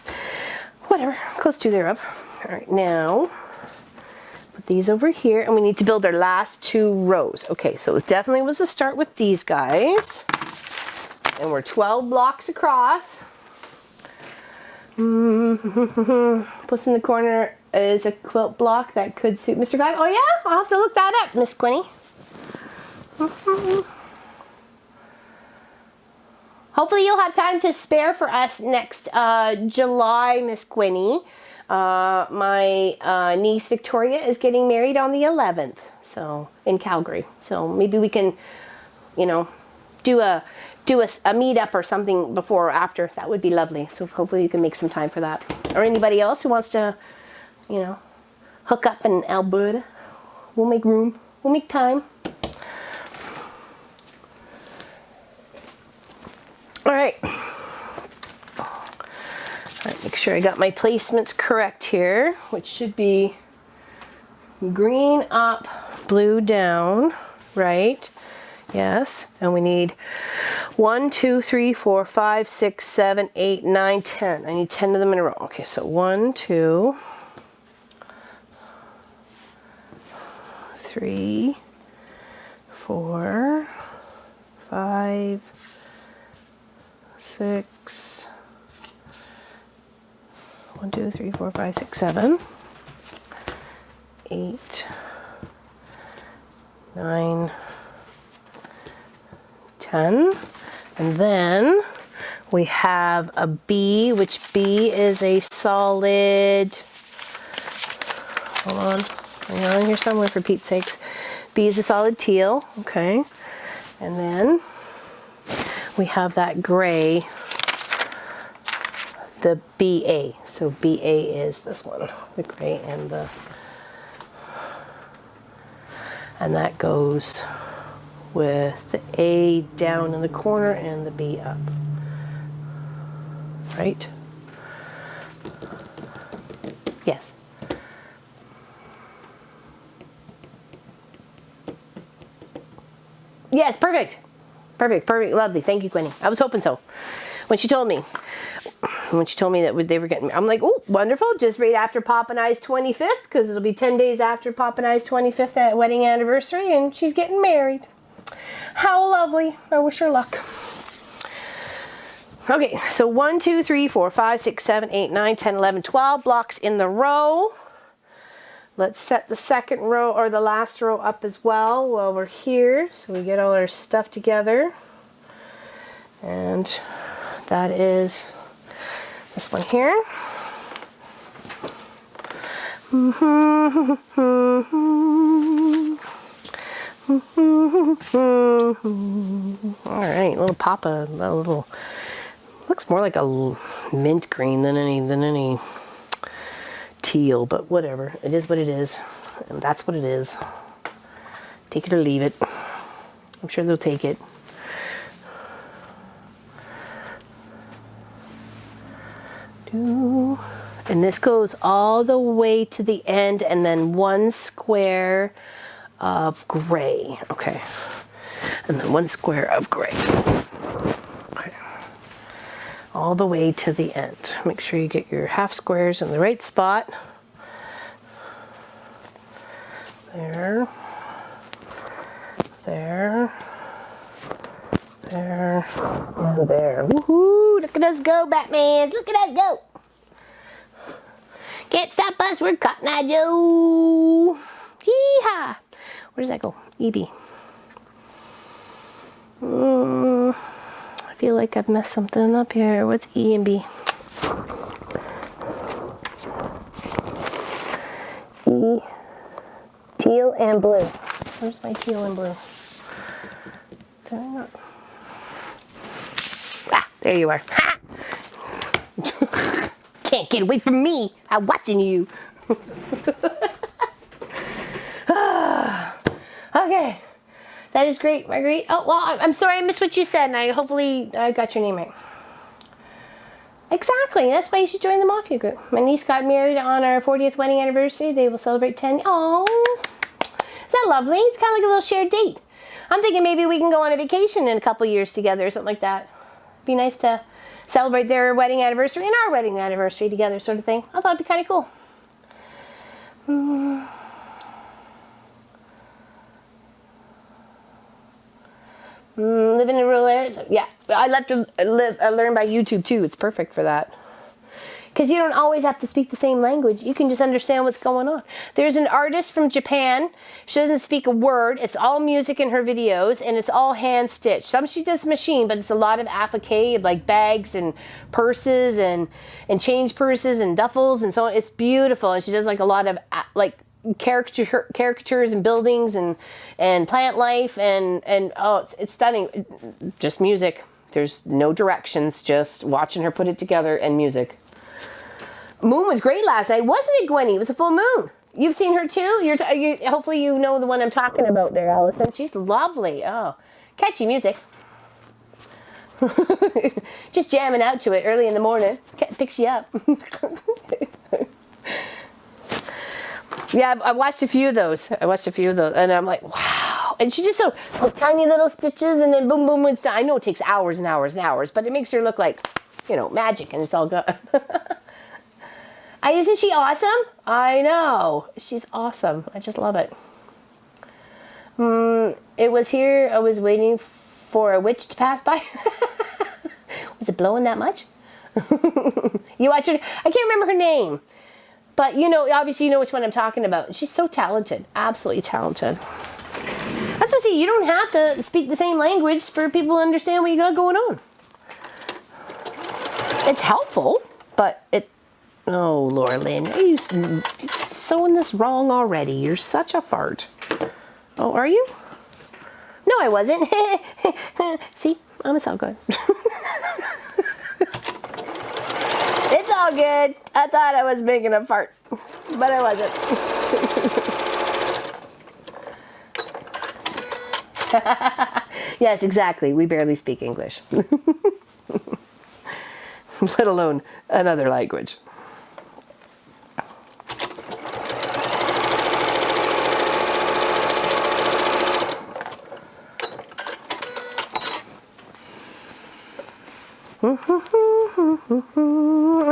Whatever, close to thereof. All right, now put these over here, and we need to build our last 2 rows. Okay, so it definitely was a start with these guys. And we're 12 blocks across. Puss in the corner is a quilt block that could suit Mr. Clive. Oh yeah? I'll have to look that up, Miss Quinny. Hopefully you'll have time to spare for us next July, Miss Quinny. My niece Victoria is getting married on the 11th, so in Calgary. So maybe we can, do a meetup or something before or after. That would be lovely. So hopefully you can make some time for that. Or anybody else who wants to, hook up in Alberta. We'll make room. We'll make time. All right. Make sure I got my placements correct here, which should be green up, blue down, right? Yes, and we need 1, 2, 3, 4, 5, 6, 7, 8, 9, 10. I need 10 of them in a row. Okay, so 1, 2, 3, 4, 5, 6, 1, 2, 3, 4, 5, 6, 7, 8, 9, 10, and then we have a B, which B is a solid, hold on, hang on here somewhere for Pete's sakes. B is a solid teal, okay, and then we have that gray, the BA, so BA is this one, the gray and that goes with the A down in the corner and the B up, right? Yes. Yes, perfect. Perfect, perfect, lovely. Thank you, Quinny. I was hoping so. When she told me that they were getting, I'm like, oh, wonderful. Just right after Pop and I's 25th, because it'll be 10 days after Pop and I's 25th wedding anniversary, and she's getting married. How lovely. I wish her luck. Okay, so 1, 2, 3, 4, 5, 6, 7, 8, 9, 10, 11, 12 blocks in the row. Let's set the second row or the last row up as well while we're here, so we get all our stuff together. And that is this one here. All right, little Papa, a little, looks more like a mint green than any teal, but whatever. It is what it is, and that's what it is. Take it or leave it. I'm sure they'll take it. And this goes all the way to the end, and then 1 square of gray. Okay. And then 1 square of gray. Okay. All the way to the end. Make sure you get your half squares in the right spot. There. There. There. And there. Woohoo! Look at us go, Batman! Look at us go! Can't stop us, we're Cotton Eye Joe! Yee-haw! Where does that go? EB. I feel like I've messed something up here. What's E and B? E. Teal and blue. Where's my teal and blue? Did I not? Ah, there you are. Ha! Can't get away from me. I'm watching you. Okay. That is great, Marguerite. Oh, well, I'm sorry I missed what you said, and hopefully I got your name right. Exactly. That's why you should join the Mafia group. My niece got married on our 40th wedding anniversary. They will celebrate 10. Oh, is that lovely? It's kind of like a little shared date. I'm thinking maybe we can go on a vacation in a couple years together or something like that. Be nice to celebrate their wedding anniversary and our wedding anniversary together, sort of thing. I thought it'd be kind of cool. Living in rural areas? Yeah, I learn by YouTube too. It's perfect for that. Because you don't always have to speak the same language. You can just understand what's going on. There's an artist from Japan. She doesn't speak a word. It's all music in her videos, and it's all hand stitched. Some she does machine, but it's a lot of applique, like bags and purses and change purses and duffels and so on. It's beautiful, and she does like a lot of like caricatures and buildings and plant life and oh, it's stunning. Just music. There's no directions. Just watching her put it together and music. Moon was great last night, wasn't it, Gwenny? It was a full moon. You've seen her too? Hopefully you know the one I'm talking about there, Allison. She's lovely. Oh, catchy music. Just jamming out to it early in the morning. Picks you up. Yeah, I watched a few of those. And I'm like, wow. And she just so tiny little stitches, and then boom, boom, it's done. I know it takes hours and hours and hours, but it makes her look like, you know, magic, and it's all good. Isn't she awesome? I know. She's awesome. I just love it. It was here. I was waiting for a witch to pass by. Was it blowing that much? You watch her? I can't remember her name. But, you know, obviously you know which one I'm talking about. She's so talented. Absolutely talented. That's what I see. You don't have to speak the same language for people to understand what you got going on. It's helpful, but it... Oh, Laura Lynn, are you sewing this wrong already? You're such a fart. Oh, are you? No, I wasn't. See, I'm so good. It's all good. I thought I was making a fart, but I wasn't. Yes, exactly. We barely speak English. Let alone another language. And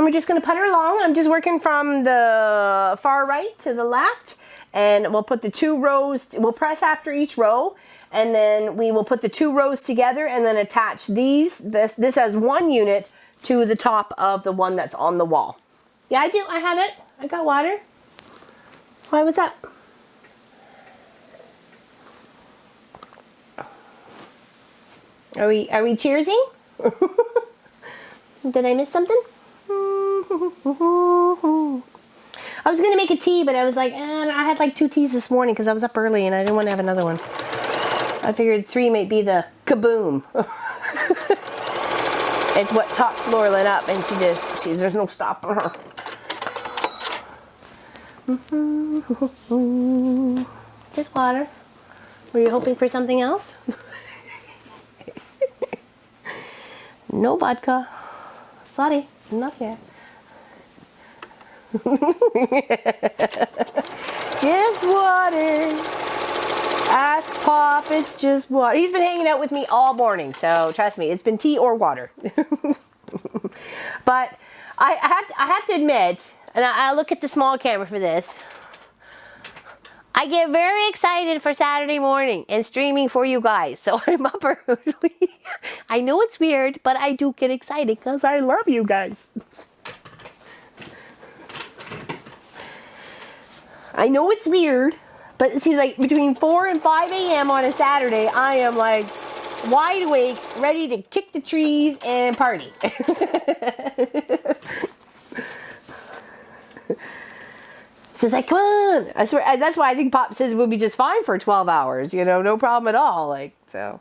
we're just going to putter along. I'm just working from the far right to the left. And we'll put the 2 rows, we'll press after each row. And then we will put the 2 rows together and then attach these, this as one unit to the top of the one that's on the wall. Yeah, I do. I have it. I got water. Why, what's up? Are we cheersing? Did I miss something? I was gonna make a tea, but I was like, I had like 2 teas this morning because I was up early and I didn't want to have another one. I figured 3 might be the kaboom. It's what tops Laurelyn up, and there's no stopping her. Just water. Were you hoping for something else? No vodka. Sorry, not here. Just water. Ask Pop, it's just water. He's been hanging out with me all morning, so trust me, it's been tea or water. But I have to admit, and I'll look at the small camera for this, I get very excited for Saturday morning and streaming for you guys, so I'm up early. I know it's weird, but I do get excited because I love you guys. I know it's weird, but it seems like between 4 and 5 a.m. on a Saturday, I am like wide awake, ready to kick the trees and party. It's like, come on. I swear, that's why I think Pop says it would be just fine for 12 hours, you know, no problem at all. Like, so.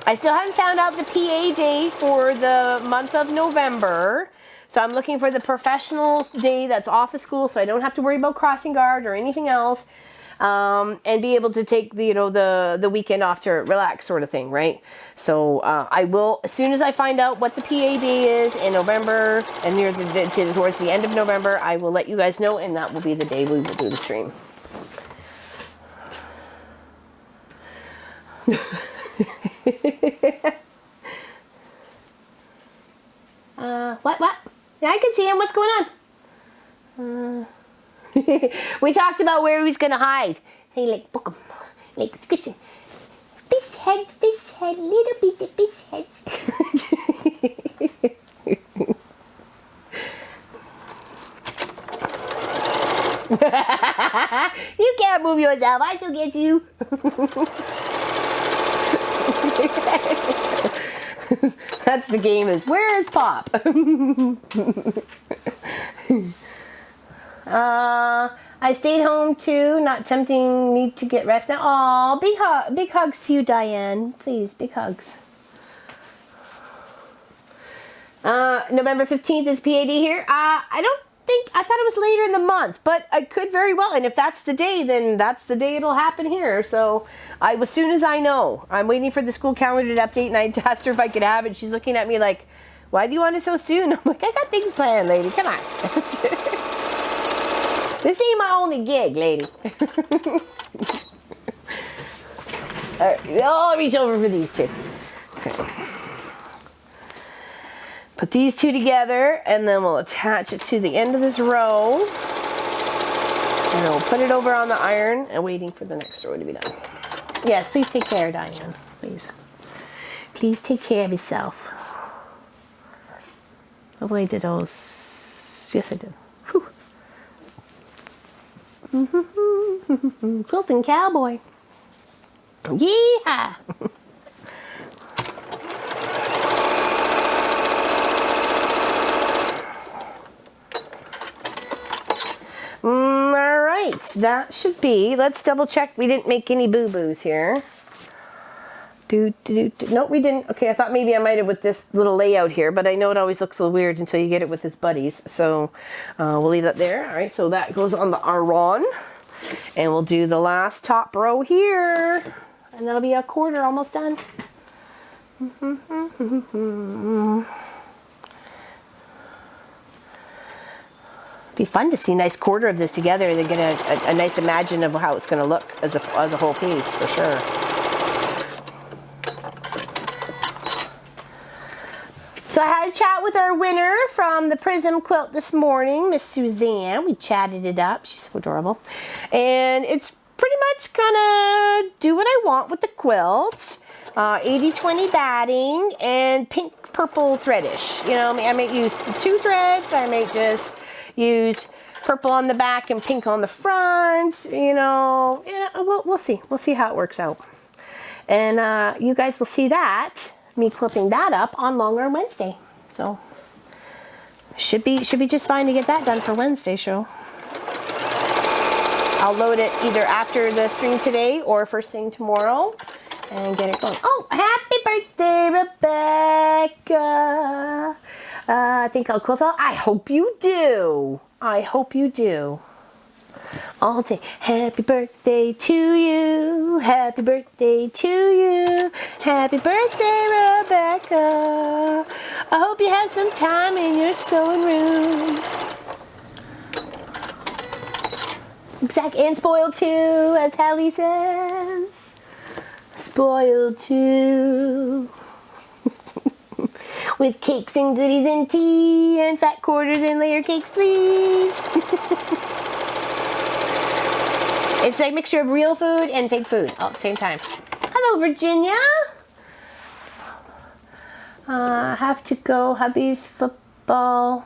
I still haven't found out the PA day for the month of November. So I'm looking for the professional day that's off of school so I don't have to worry about crossing guard or anything else. And be able to take the, you know, the weekend off to relax sort of thing, right? So I will, as soon as I find out what the PA day is in November and near towards the end of November, I will let you guys know, and that will be the day we will do the stream. What? Yeah, I can see him. What's going on? We talked about where he was going to hide. Hey, like, book him. Like, fish head, little bit of fish heads. You can't move yourself. I still get you. That's the game is, where is Pop? I stayed home too, not tempting, need to get rest now. Aw, big hugs to you, Diane. Please, big hugs. November 15th is PAD here. I thought it was later in the month, but I could very well. And if that's the day, then that's the day it'll happen here. So as soon as I know, I'm waiting for the school calendar to update, and I asked her if I could have it. She's looking at me like, why do you want it so soon? I'm like, I got things planned, lady. Come on. This ain't my only gig, lady. All right, I'll reach over for these two. Okay. Put these two together, and then we'll attach it to the end of this row. And we'll put it over on the iron, and waiting for the next row to be done. Yes, please take care, Diane. Please. Please take care of yourself. Oh, I did those. Yes, I did. Quilting cowboy. Yeah. All right, that should be. Let's double check. We didn't make any boo-boos here. No, we didn't. Okay, I thought maybe I might have with this little layout here, but I know it always looks a little weird until you get it with its buddies. So we'll leave that there. All right, so that goes on the Aron. And we'll do the last top row here. And that'll be a quarter almost done. Be fun to see a nice quarter of this together. They're get a nice imagine of how it's going to look as a whole piece for sure. So I had a chat with our winner from the Prism quilt this morning, Miss Suzanne. We chatted it up. She's so adorable. And it's pretty much gonna do what I want with the quilt. 80-20 batting and pink purple threadish. You know, I may use 2 threads. I may just use purple on the back and pink on the front. You know, we'll see. We'll see how it works out. And you guys will see that, me quilting that up on Long Arm Wednesday. So should be just fine to get that done for Wednesday show. I'll load it either after the stream today or first thing tomorrow and get it going. Oh, happy birthday, Rebecca. I think I'll quilt all. I hope you do. I hope you do. All day. Happy birthday to you. Happy birthday to you. Happy birthday, Rebecca. I hope you have some time in your sewing room. Exactly. And spoiled too, as Hallie says. Spoiled too. With cakes and goodies and tea and fat quarters and layer cakes, please. It's a mixture of real food and fake food all at the same time. Hello, Virginia. Have to go. Hubby's football.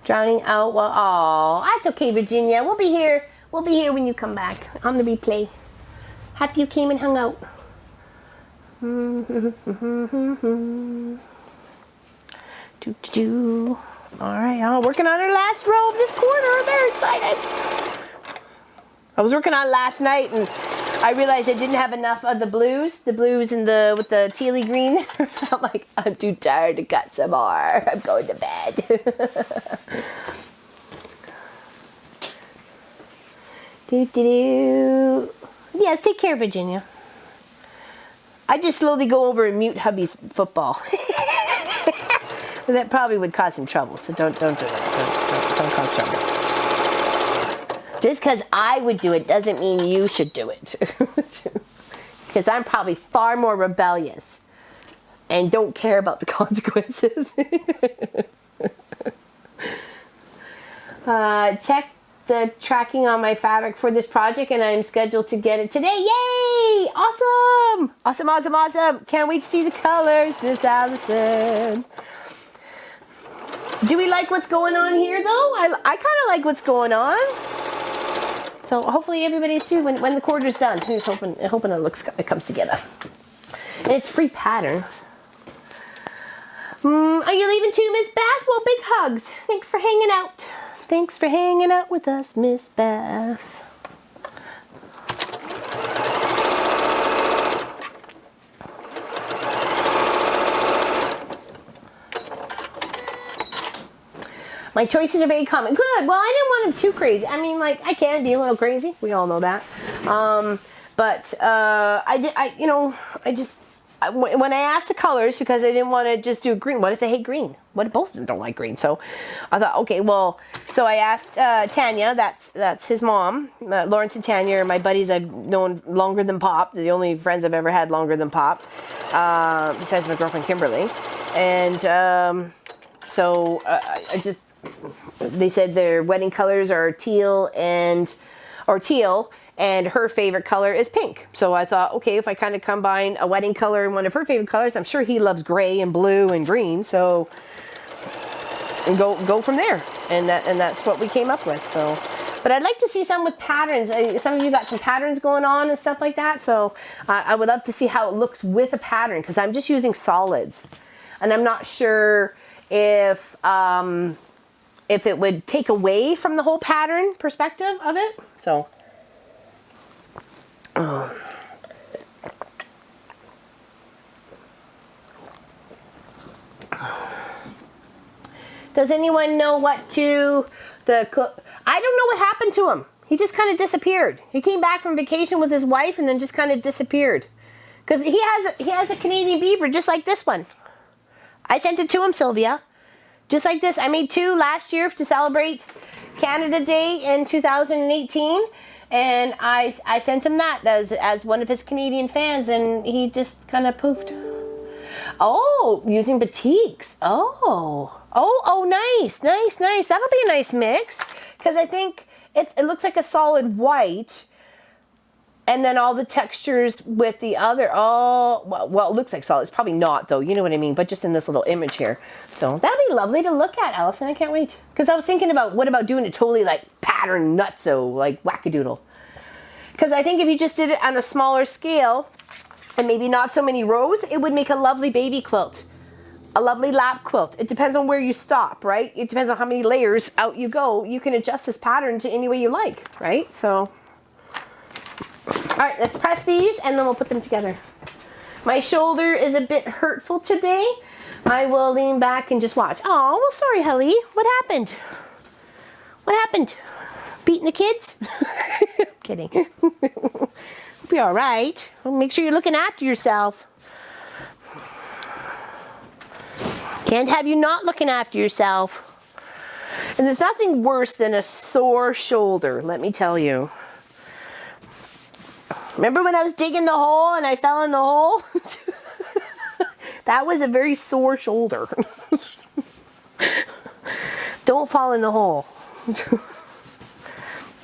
Drowning out. Well, oh, that's okay, Virginia. We'll be here. We'll be here when you come back on the replay. Happy you came and hung out. All right, working on our last row of this quarter. I'm very excited. I was working on it last night and I realized I didn't have enough of the blues with the tealy green. I'm like, I'm too tired to cut some more. I'm going to bed. Yes, take care, Virginia. I just slowly go over and mute hubby's football. That probably would cause some trouble, so don't do that. Don't cause trouble. Just because I would do it doesn't mean you should do it. Because I'm probably far more rebellious and don't care about the consequences. Check the tracking on my fabric for this project and I'm scheduled to get it today. Yay! Awesome! Awesome, awesome, awesome. Can't wait to see the colors, Miss Allison. Do we like what's going on here though? I kind of like what's going on. So hopefully everybody's too when the quarter's done. Who's hoping it comes together. And it's free pattern. Are you leaving too, Miss Beth? Well, big hugs. Thanks for hanging out. Thanks for hanging out with us, Miss Beth. My choices are very common. Good. Well, I didn't want them too crazy. I mean, like, I can be a little crazy. We all know that. When I asked the colors, because I didn't want to just do green. What if they hate green? What if both of them don't like green? So I thought, okay, well, so I asked Tanya, that's his mom. Lawrence and Tanya are my buddies I've known longer than Pop. They're the only friends I've ever had longer than Pop, besides my girlfriend Kimberly. And they said their wedding colors are teal and her favorite color is pink. So I thought, okay, if I kind of combine a wedding color and one of her favorite colors, I'm sure he loves gray and blue and green. So, and go from there. And that's what we came up with. So, but I'd like to see some with patterns. Some of you got some patterns going on and stuff like that. So I would love to see how it looks with a pattern because I'm just using solids, and I'm not sure if it would take away from the whole pattern perspective of it. So. Does anyone know what to I don't know what happened to him. He just kind of disappeared. He came back from vacation with his wife and then just kind of disappeared. Because he has a Canadian beaver just like this one. I sent it to him, Sylvia. Just like this. I made 2 last year to celebrate Canada Day in 2018. And I sent him that as one of his Canadian fans, and he just kind of poofed. Oh, using batiks. Oh, nice. That'll be a nice mix, because I think it looks like a solid white, and then all the textures with the other. Oh, well, it looks like solid. It's probably not, though. You know what I mean? But just in this little image here. So that'll be lovely to look at, Allison. I can't wait. Because I was thinking about, what about doing it totally like pattern nutso, like wackadoodle? Because I think if you just did it on a smaller scale, and maybe not so many rows, it would make a lovely baby quilt. A lovely lap quilt. It depends on where you stop, right? It depends on how many layers out you go. You can adjust this pattern to any way you like, right? So, all right, let's press these and then we'll put them together. My shoulder is a bit hurtful today. I will lean back and just watch. Oh, well, sorry, Helly. What happened? What happened? Beating the kids? I'm kidding. Be all right. Well, make sure you're looking after yourself. Can't have you not looking after yourself. And there's nothing worse than a sore shoulder, let me tell you. Remember when I was digging the hole and I fell in the hole? That was a very sore shoulder. Don't fall in the hole.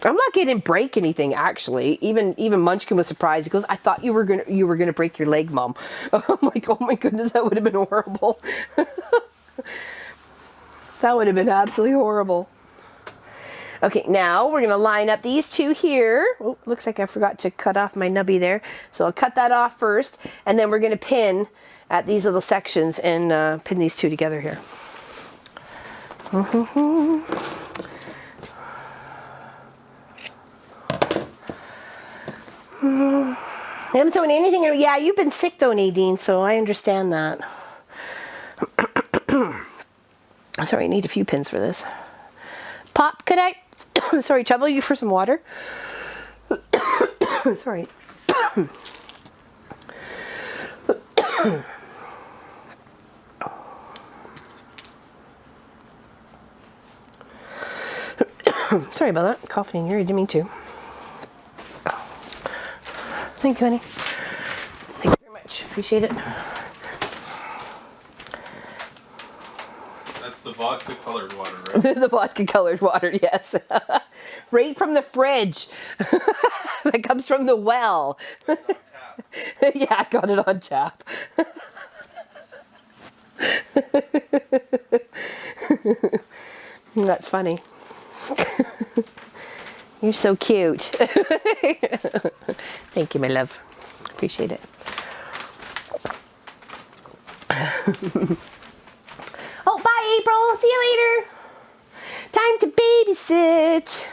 I'm lucky I didn't break anything, actually. Even Munchkin was surprised. He goes, "I thought you were gonna break your leg, Mom." I'm like, oh my goodness, that would have been horrible. That would have been absolutely horrible. Okay, now we're gonna line up these two here. Oh, looks like I forgot to cut off my nubby there. So I'll cut that off first, and then we're gonna pin at these little sections and pin these two together here. I haven't thrown anything in. Yeah, you've been sick though, Nadine, so I understand that. Sorry, I need a few pins for this. Pop, could I, sorry, trouble you for some water? Sorry. Sorry about that. Coughing in here, I didn't mean to. Thank you, honey. Thank you very much. Appreciate it. That's the vodka colored water, right? The vodka colored water, yes. Right from the fridge. That comes from the well. Yeah, I got it on tap. That's funny. You're so cute. Thank you, my love. Appreciate it. Oh, bye, April. See you later. Time to babysit.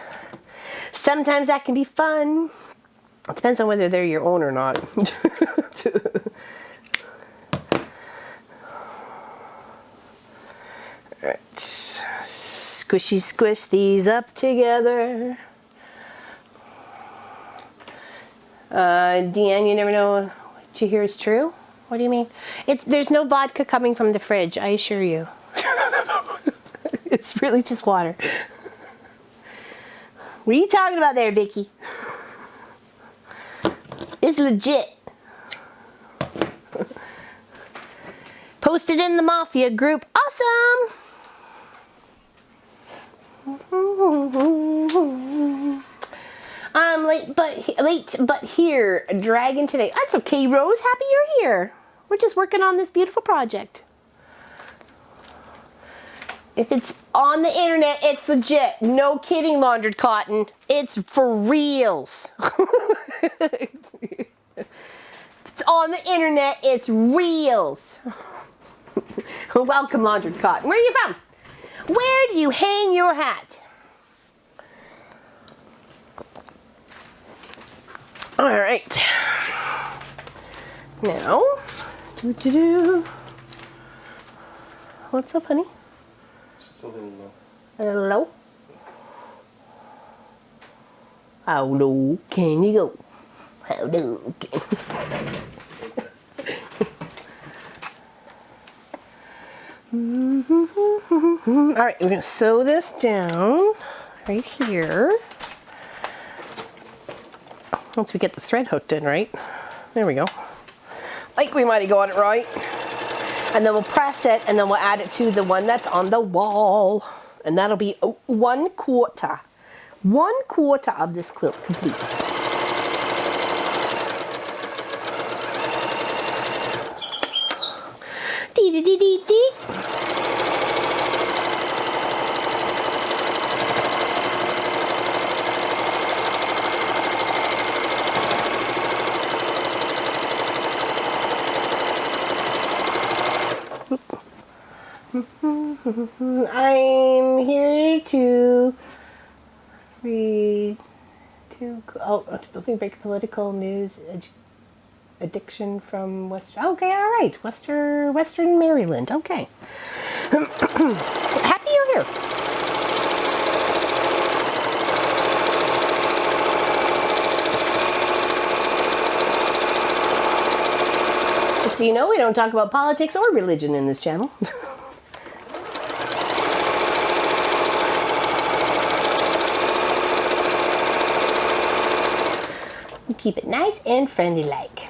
Sometimes that can be fun. It depends on whether they're your own or not. Alright. Squishy squish these up together. Deanne, you never know what you hear is true? What do you mean? There's no vodka coming from the fridge, I assure you. It's really just water. What are you talking about there, Vicky? It's legit. Posted in the Mafia group. Awesome! I'm late but here, dragging today. That's okay, Rose. Happy you're here. We're just working on this beautiful project. If it's on the internet, it's legit. No kidding, Laundered Cotton. It's for reals. If it's on the internet, it's reals. Welcome, Laundered Cotton. Where are you from? Where do you hang your hat? All right. Now, what's up, honey? Just a little low. A little low? How low can you go? How low can All right, we're gonna sew this down right here. Once we get the thread hooked in, right? There we go. Like we might have got it right. And then we'll press it, and then we'll add it to the one that's on the wall. And that'll be 1/4. 1/4 of this quilt complete. Dee dee dee dee dee. I'm here to read break political news addiction from Western. Okay, all right, Western Maryland. Okay, happy you're here. Just so you know, we don't talk about politics or religion in this channel. Keep it nice and friendly like.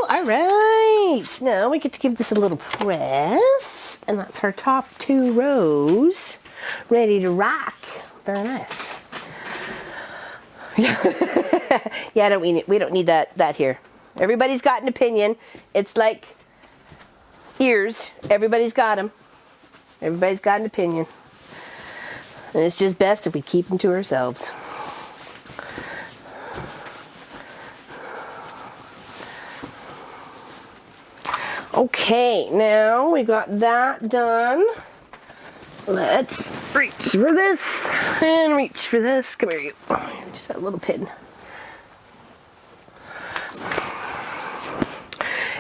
All right, now we get to give this a little press, and that's our top 2 rows ready to rock. Very nice. Yeah, we don't need that here. Everybody's got an opinion. It's like ears. Everybody's got them. Everybody's got an opinion. And it's just best if we keep them to ourselves. Okay, now we got that done. Let's reach for this and reach for this. Come here, you. Just that little pin.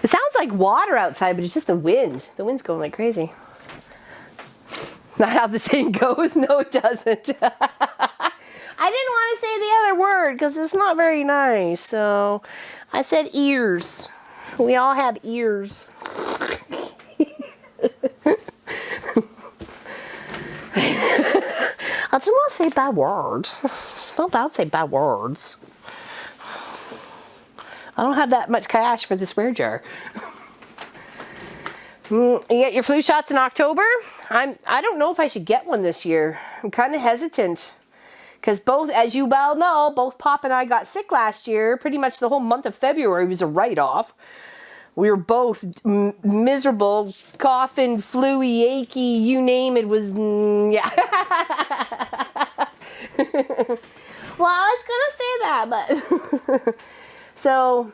It sounds like water outside, but it's just the wind. The wind's going like crazy. Not how the saying goes. No, it doesn't. I didn't want to say the other word because it's not very nice. So I said ears. We all have ears. I just want to say bad words. Not allowed to say bad words. I don't have that much cash for the swear jar. You get your flu shots in October? I don't know if I should get one this year. I'm kind of hesitant. Because both, as you well know, both Pop and I got sick last year. Pretty much the whole month of February was a write-off. We were both miserable, coughing, flu-y, achy, you name it was, yeah. Well, I was going to say that, but... So,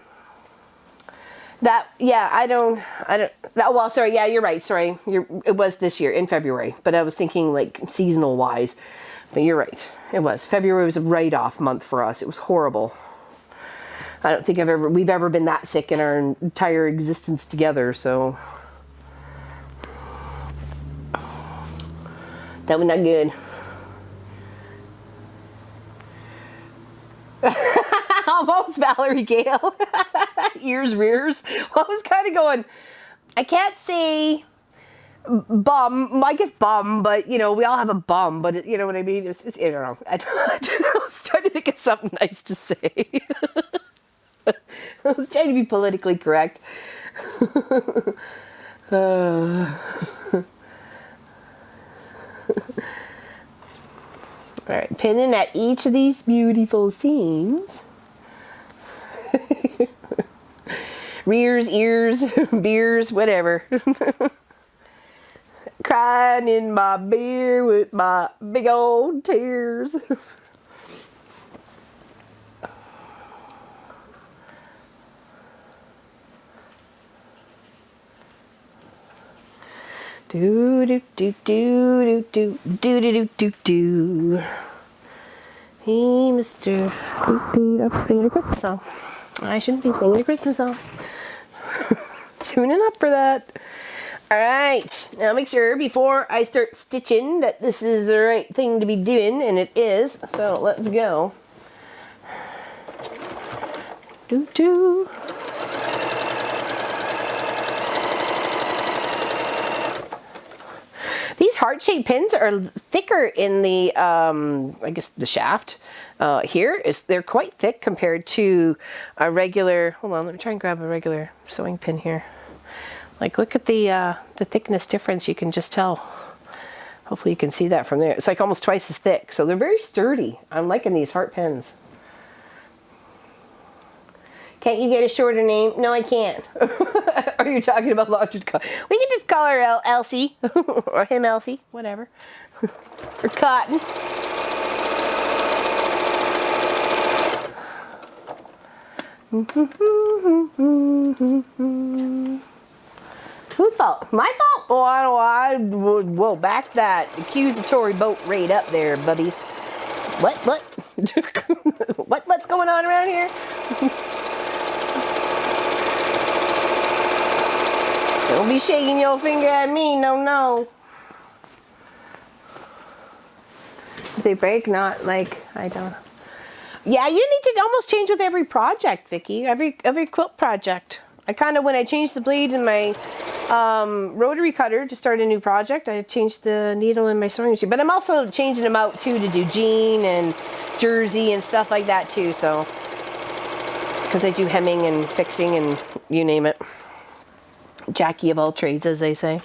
well, sorry, yeah, you're right, sorry. It was this year, in February, but I was thinking, like, seasonal-wise. But you're right, it was. February was a write-off month for us. It was horrible. I don't think we've ever been that sick in our entire existence together, so. That was not good. Almost Valerie Gale. Ears, rears. Well, I was kind of going, I can't say bum. I guess bum, but, you know, we all have a bum, but you know what I mean? It's I don't know. I was trying to think of something nice to say. I was trying to be politically correct. All right, pinning at each of these beautiful seams. Rears, ears, beers, whatever. Crying in my beer with my big old tears. Do do do do do do do do do do. Hey, Mr. Singing a Christmas song. I shouldn't be singing a Christmas song. Tuning up for that. All right, now make sure before I start stitching that this is the right thing to be doing, and it is. So let's go. Do do. These heart-shaped pins are thicker in the, I guess the shaft here. They're quite thick compared to a regular, hold on, let me try and grab a regular sewing pin here. Like, look at the thickness difference, you can just tell. Hopefully you can see that from there. It's like almost twice as thick. So they're very sturdy. I'm liking these heart pins. Can't you get a shorter name? No, I can't. Are you talking about laundry? We can just call her Elsie. Or him Elsie. Whatever. Or Cotton. Whose fault? My fault? Oh, I will back that accusatory boat right up there, buddies. What? What's going on around here? Don't be shaking your finger at me, no. If they break, not like, I don't know. Yeah, you need to almost change with every project, Vicky. Every quilt project. I kind of, when I changed the blade in my rotary cutter to start a new project, I changed the needle in my sewing machine. But I'm also changing them out too to do jean and jersey and stuff like that too. So, because I do hemming and fixing and you name it. Jackie of all trades, as they say.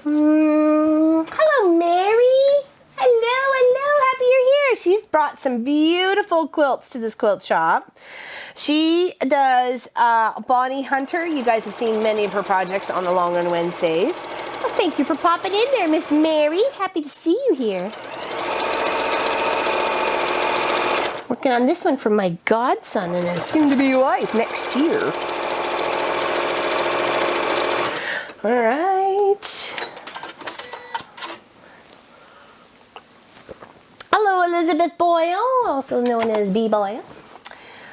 Hello, Mary. Hello. Happy you're here. She's brought some beautiful quilts to this quilt shop. She does Bonnie Hunter. You guys have seen many of her projects on the Long Run Wednesdays. So thank you for popping in there, Miss Mary. Happy to see you here. Working on this one for my godson and his soon-to-be wife next year. All right. Hello, Elizabeth Boyle, also known as B Boyle.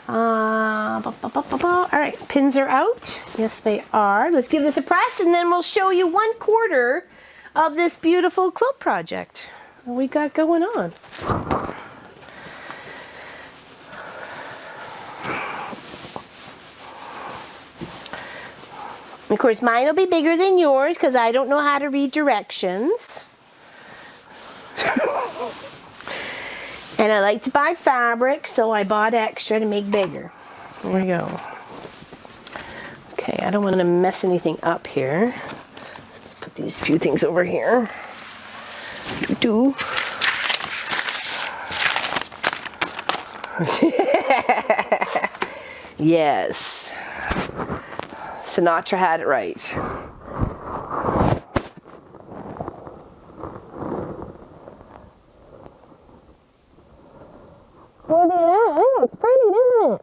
All right, pins are out. Yes, they are. Let's give this a press, and then we'll show you 1/4 of this beautiful quilt project we got going on. Of course, mine will be bigger than yours because I don't know how to read directions. And I like to buy fabric, so I bought extra to make bigger. There we go. Okay, I don't want to mess anything up here. So let's put these few things over here. Yes. Sinatra had it right. Oh, it's pretty, isn't it?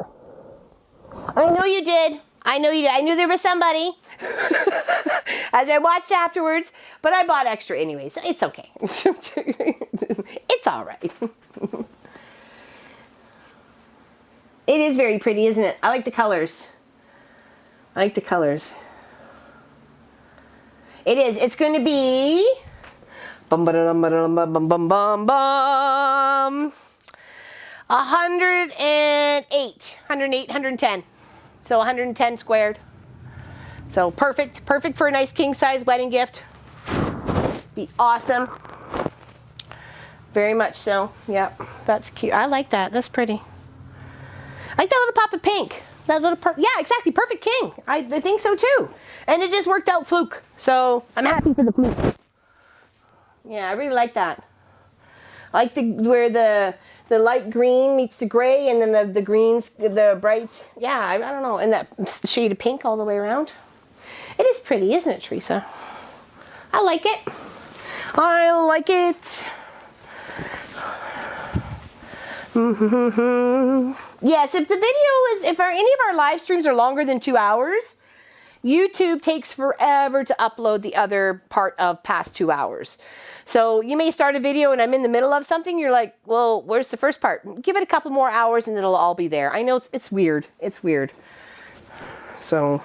I know you did. I knew there was somebody. As I watched afterwards, but I bought extra anyway, so it's okay. It's all right. It is very pretty, isn't it? I like the colors. It is. It's going to be 110. So 110 squared. So perfect for a nice king size wedding gift. Be awesome. Very much so. Yep, that's cute. I like that. That's pretty. I like that little pop of pink. That little yeah, exactly. Perfect king. I think so too. And it just worked out fluke. So I'm happy for the fluke. Yeah, I really like that. I like where the light green meets the gray, and then the greens, the bright, yeah, I don't know, and that shade of pink all the way around. It is pretty, isn't it, Teresa? I like it. I like it. Yes, if the video is, if any of our live streams are longer than 2 hours, YouTube takes forever to upload the other part of past 2 hours. So you may start a video and I'm in the middle of something, you're like, well, where's the first part? Give it a couple more hours and it'll all be there. I know it's weird. It's weird. So,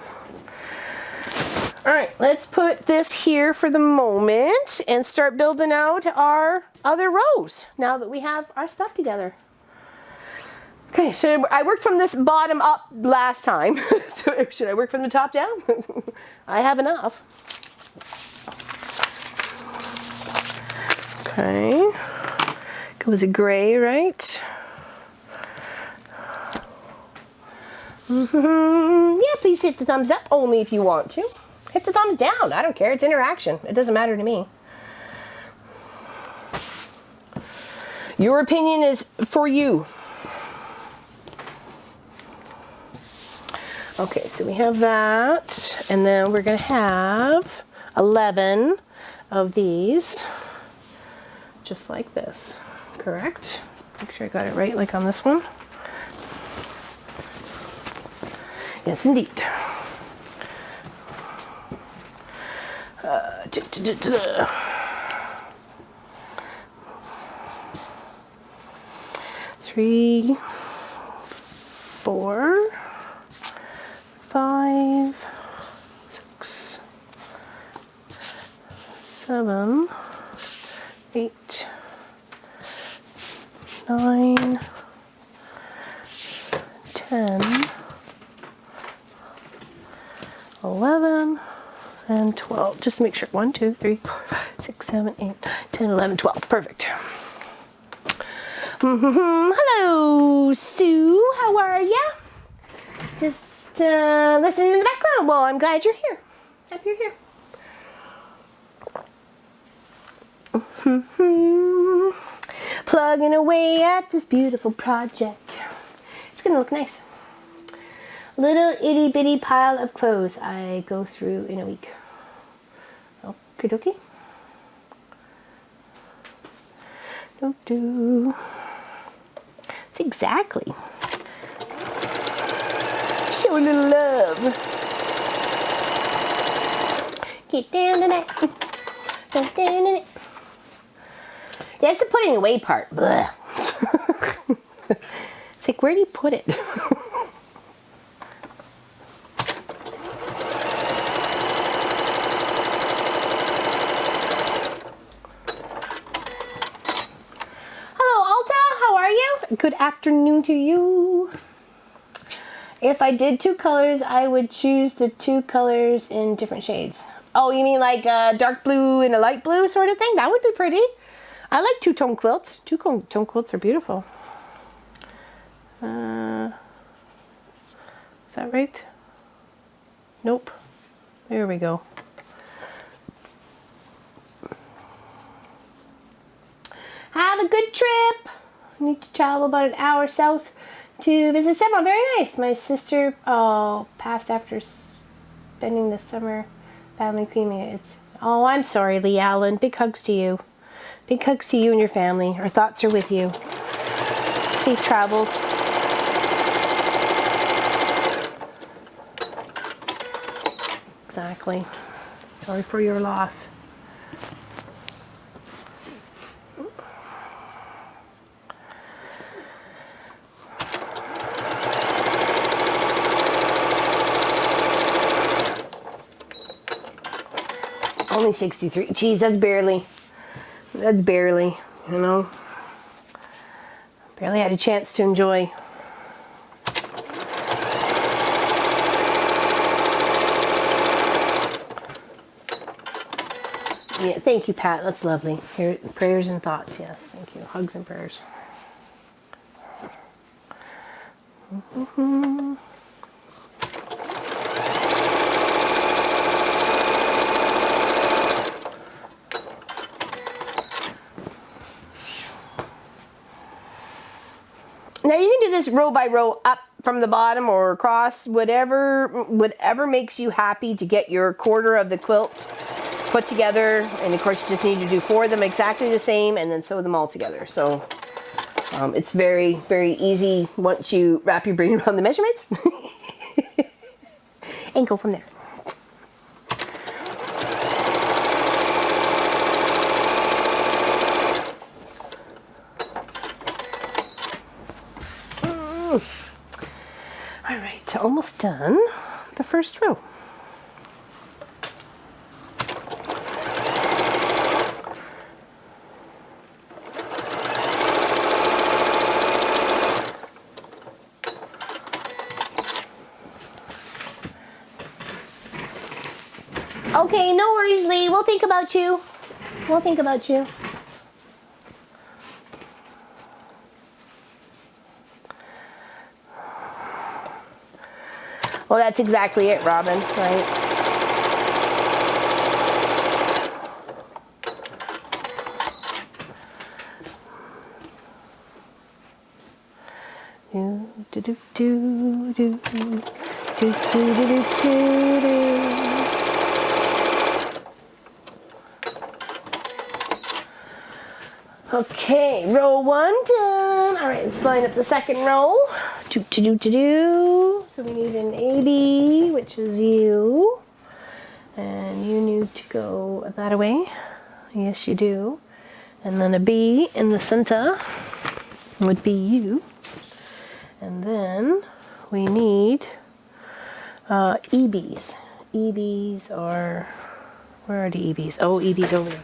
all right, let's put this here for the moment and start building out our other rows now that we have our stuff together. Okay, so I worked from this bottom up last time. So should I work from the top down? I have enough. Okay. Goes a gray, right? Yeah, please hit the thumbs up only if you want to. Hit the thumbs down. I don't care. It's interaction. It doesn't matter to me. Your opinion is for you. Okay, so we have that, and then we're going to have 11 of these, just like this, correct? Make sure I got it right, like on this one. Yes, indeed. Three, 4, 5, 6, 7, 8, 9, 10, 11, and 12. Just to make sure. 1, 2, 3, 4, 5, 6, 7, 8, 10, 11, 12. Perfect. Hello, Sue. How are ya? Just listening in the background. Well, I'm glad you're here. Happy you're here. Plugging away at this beautiful project. It's gonna look nice. Little itty bitty pile of clothes I go through in a week. Okie dokie. Do. It's exactly. Show a little love. Get down in it. Go down in it. Yeah, it's the putting away part. Blah. It's like, where do you put it? Good afternoon to you. If I did 2 colors, I would choose the 2 colors in different shades. Oh, you mean like a dark blue and a light blue sort of thing? That would be pretty. I like 2-tone quilts. 2-tone quilts are beautiful. Is that right? Nope. There we go. Have a good trip. I need to travel about an hour south to visit Stepmom. Very nice. My sister passed after spending the summer battling leukemia. Oh, I'm sorry, Lee Allen. Big hugs to you. Big hugs to you and your family. Our thoughts are with you. Safe travels. Exactly. Sorry for your loss. Only 63. Geez, that's barely, you know. Barely had a chance to enjoy. Yes, thank you, Pat. That's lovely. Here, prayers and thoughts. Yes, thank you. Hugs and prayers. Now you can do this row by row up from the bottom or across, whatever makes you happy to get your quarter of the quilt put together. And of course you just need to do 4 of them exactly the same and then sew them all together. So it's very, very easy once you wrap your brain around the measurements and go from there. All right, almost done the first row. Okay, no worries, Lee. We'll think about you. We'll think about you. Well, that's exactly it, Robin, right? Do do do do do do do do do do. Okay, row 1 done. All right, let's line up the second row. Do do do do do. So we need an AB, which is you, and you need to go that way. Yes, you do. And then a B in the center would be you. And then we need EBs. EBs are, where are the EBs? Oh, EBs over there.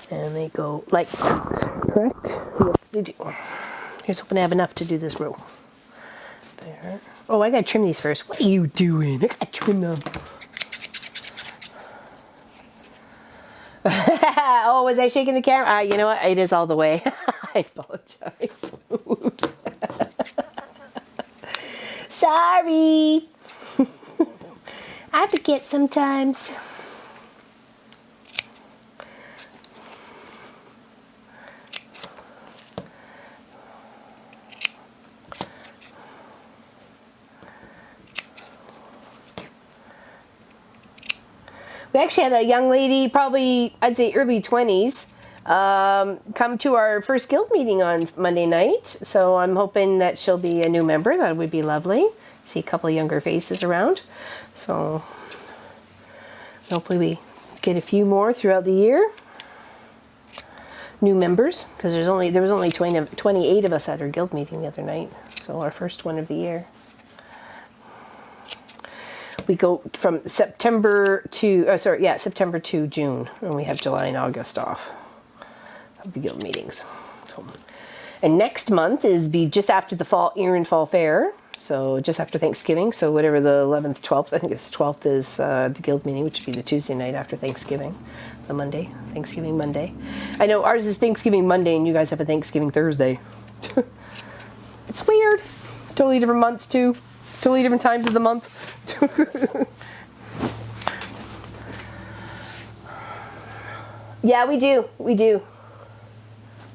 And they go like that, correct? Yes, they do. Here's hoping I have enough to do this row. There. Oh, I gotta trim these first. What are you doing? I gotta trim them. Oh, was I shaking the camera? You know what? It is all the way. I apologize. Oops. Sorry. I forget sometimes. We actually had a young lady, probably I'd say early 20s, come to our first guild meeting on Monday night. So I'm hoping that she'll be a new member. That would be lovely. See a couple of younger faces around. So hopefully we get a few more throughout the year. New members, because there was only 28 of us at our guild meeting the other night. So our first one of the year. We go from September to June, and we have July and August off of the guild meetings. So, and next month is just after the Erin Fall Fair, so just after Thanksgiving. So whatever the 11th, 12th, I think it's 12th is the guild meeting, which would be the Tuesday night after Thanksgiving, the Monday, Thanksgiving Monday. I know ours is Thanksgiving Monday, and you guys have a Thanksgiving Thursday. It's weird. Totally different months too. Totally different times of the month. Yeah, we do. We do.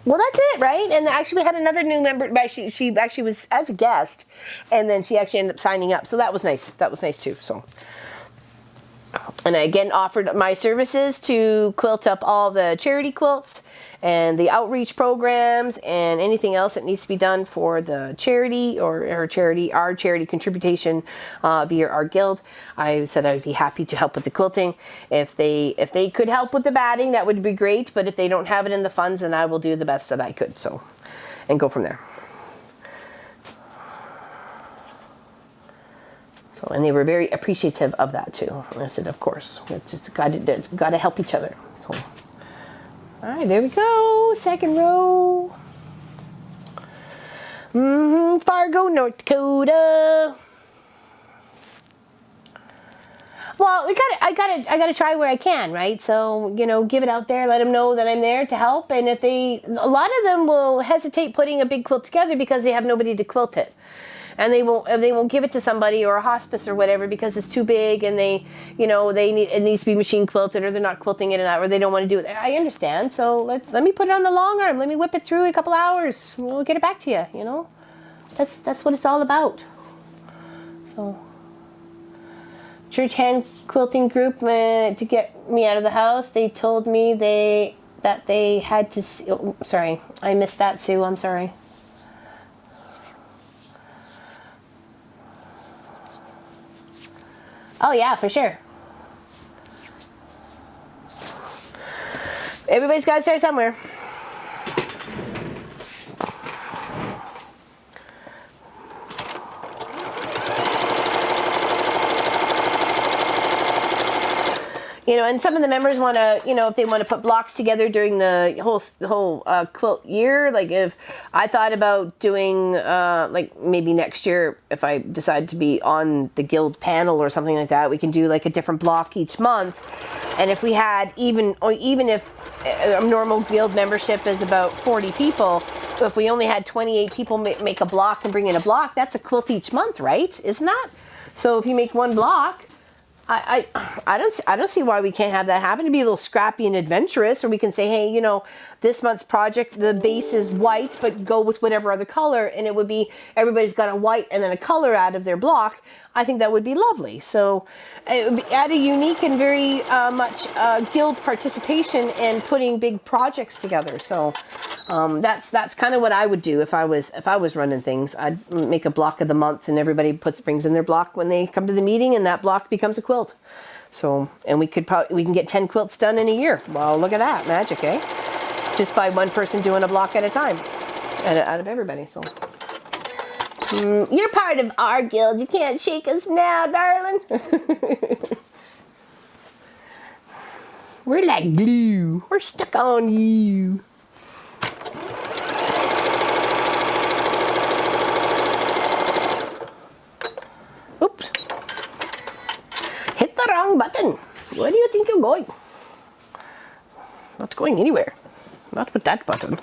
Well, that's it, right? And actually, we had another new member. She actually was as a guest, and then she actually ended up signing up. So that was nice. That was nice too. So, and I again offered my services to quilt up all the charity quilts and the outreach programs and anything else that needs to be done for the charity or our charity contribution via our guild. I said I would be happy to help with the quilting. If they could help with the batting, that would be great. But if they don't have it in the funds, then I will do the best that I could. So, and go from there. So, and they were very appreciative of that too. And I said, of course, it's just got to help each other. So. All right, there we go. Second row. Fargo, North Dakota. Well, I gotta try where I can, right? So, you know, give it out there, let them know that I'm there to help. And if a lot of them will hesitate putting a big quilt together because they have nobody to quilt it. And they won't give it to somebody or a hospice or whatever because it's too big and it needs to be machine quilted or they're not quilting it or they don't want to do it. I understand. So let me put it on the long arm. Let me whip it through in a couple hours. We'll get it back to you, you know. That's what it's all about. So church hand quilting group to get me out of the house, they told me that they had to sorry, I missed that, Sue. I'm sorry. Oh yeah, for sure. Everybody's got to start somewhere. You know, and some of the members want to, you know, if they want to put blocks together during the whole quilt year, like if I thought about doing, like maybe next year, if I decide to be on the guild panel or something like that, we can do like a different block each month. And if we had even if a normal guild membership is about 40 people, if we only had 28 people make a block and bring in a block, that's a quilt each month, right? Isn't that? So if you make one block, I don't see why we can't have that happen. To be a little scrappy and adventurous, or we can say, hey, you know, this month's project, the base is white, but go with whatever other color, and it would be everybody's got a white and then a color out of their block. I think that would be lovely. So it would add a unique and very much guild participation in putting big projects together. So that's kind of what I would do if I was running things. I'd make a block of the month, and everybody brings in their block when they come to the meeting, and that block becomes a quilt. So, and we can get 10 quilts done in a year. Well, look at that magic, eh? Just by one person doing a block at a time, out of everybody. So. You're part of our guild. You can't shake us now, darling. We're like glue. We're stuck on you. Oops. Hit the wrong button. Where do you think you're going? Not going anywhere. Not with that button.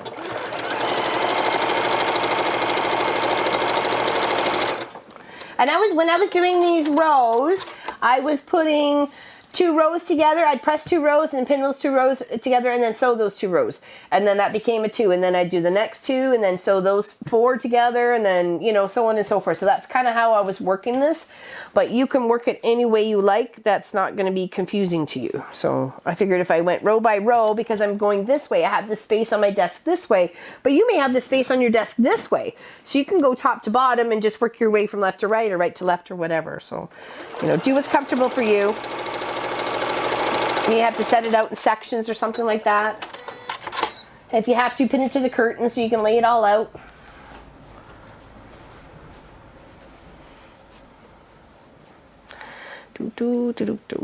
And when I was doing these rows, I was putting 2 rows together. I'd press 2 rows and pin those 2 rows together and then sew those 2 rows. And then that became a 2. And then I'd do the next 2 and then sew those 4 together and then, you know, so on and so forth. So that's kind of how I was working this. But you can work it any way you like. That's not going to be confusing to you. So I figured if I went row by row, because I'm going this way, I have this space on my desk this way, but you may have the space on your desk this way. So you can go top to bottom and just work your way from left to right or right to left or whatever. So, you know, do what's comfortable for you. You have to set it out in sections or something like that. If you have to, pin it to the curtain so you can lay it all out. Do, do, do, do, do.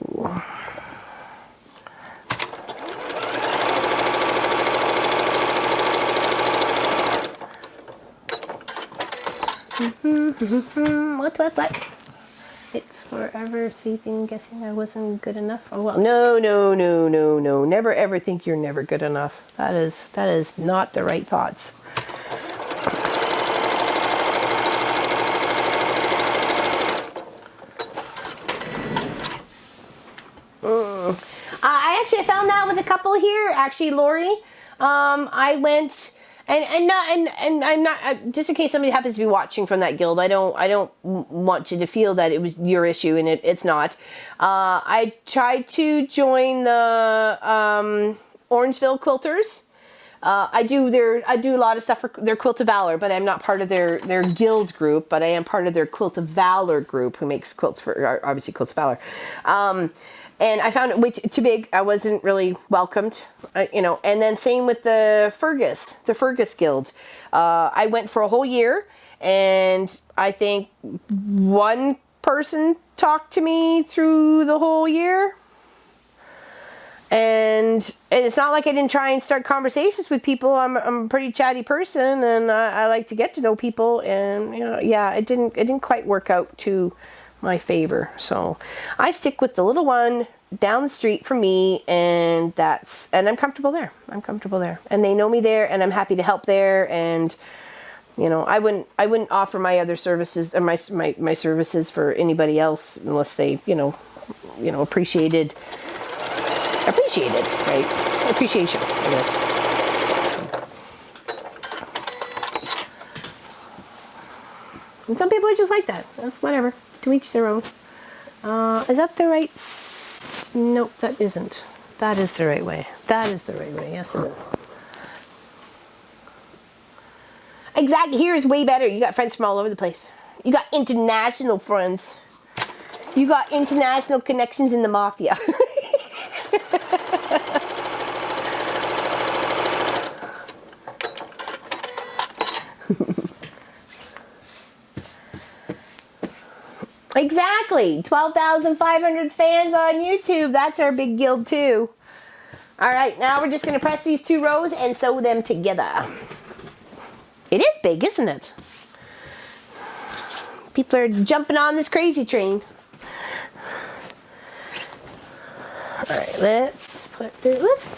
What? It forever sleeping, guessing I wasn't good enough. Oh well, no. Never ever think you're never good enough. That is not the right thoughts. I found that with a couple here. Actually, Lori, I went and I'm not just in case somebody happens to be watching from that guild. I don't want you to feel that it was your issue, and it's not. I tried to join the Orangeville Quilters. I do a lot of stuff for their Quilt of Valor, but I'm not part of their guild group. But I am part of their Quilt of Valor group, who makes quilts for obviously Quilts of Valor. And I found it way too big. I wasn't really welcomed, you know. And then same with the Fergus Guild. I went for a whole year, and I think one person talked to me through the whole year. And it's not like I didn't try and start conversations with people. I'm a pretty chatty person, and I like to get to know people. And you know, yeah, it didn't quite work out to my favor. So I stick with the little one down the street from me, and I'm comfortable there. And they know me there, and I'm happy to help there. And you know, I wouldn't offer my other services or my services for anybody else unless they, you know, appreciated, right? Appreciation, I guess. And some people are just like that. That's whatever. To each their own. Is that the right? Nope, that isn't. That is the right way. That is the right way. Yes, it is. Exactly. Here's way better. You got friends from all over the place. You got international friends. You got international connections in the mafia. Exactly. 12,500 fans on YouTube. That's our big guild too. All right, now we're just going to press these 2 rows and sew them together. It is big, isn't it? People are jumping on this crazy train. All right, let's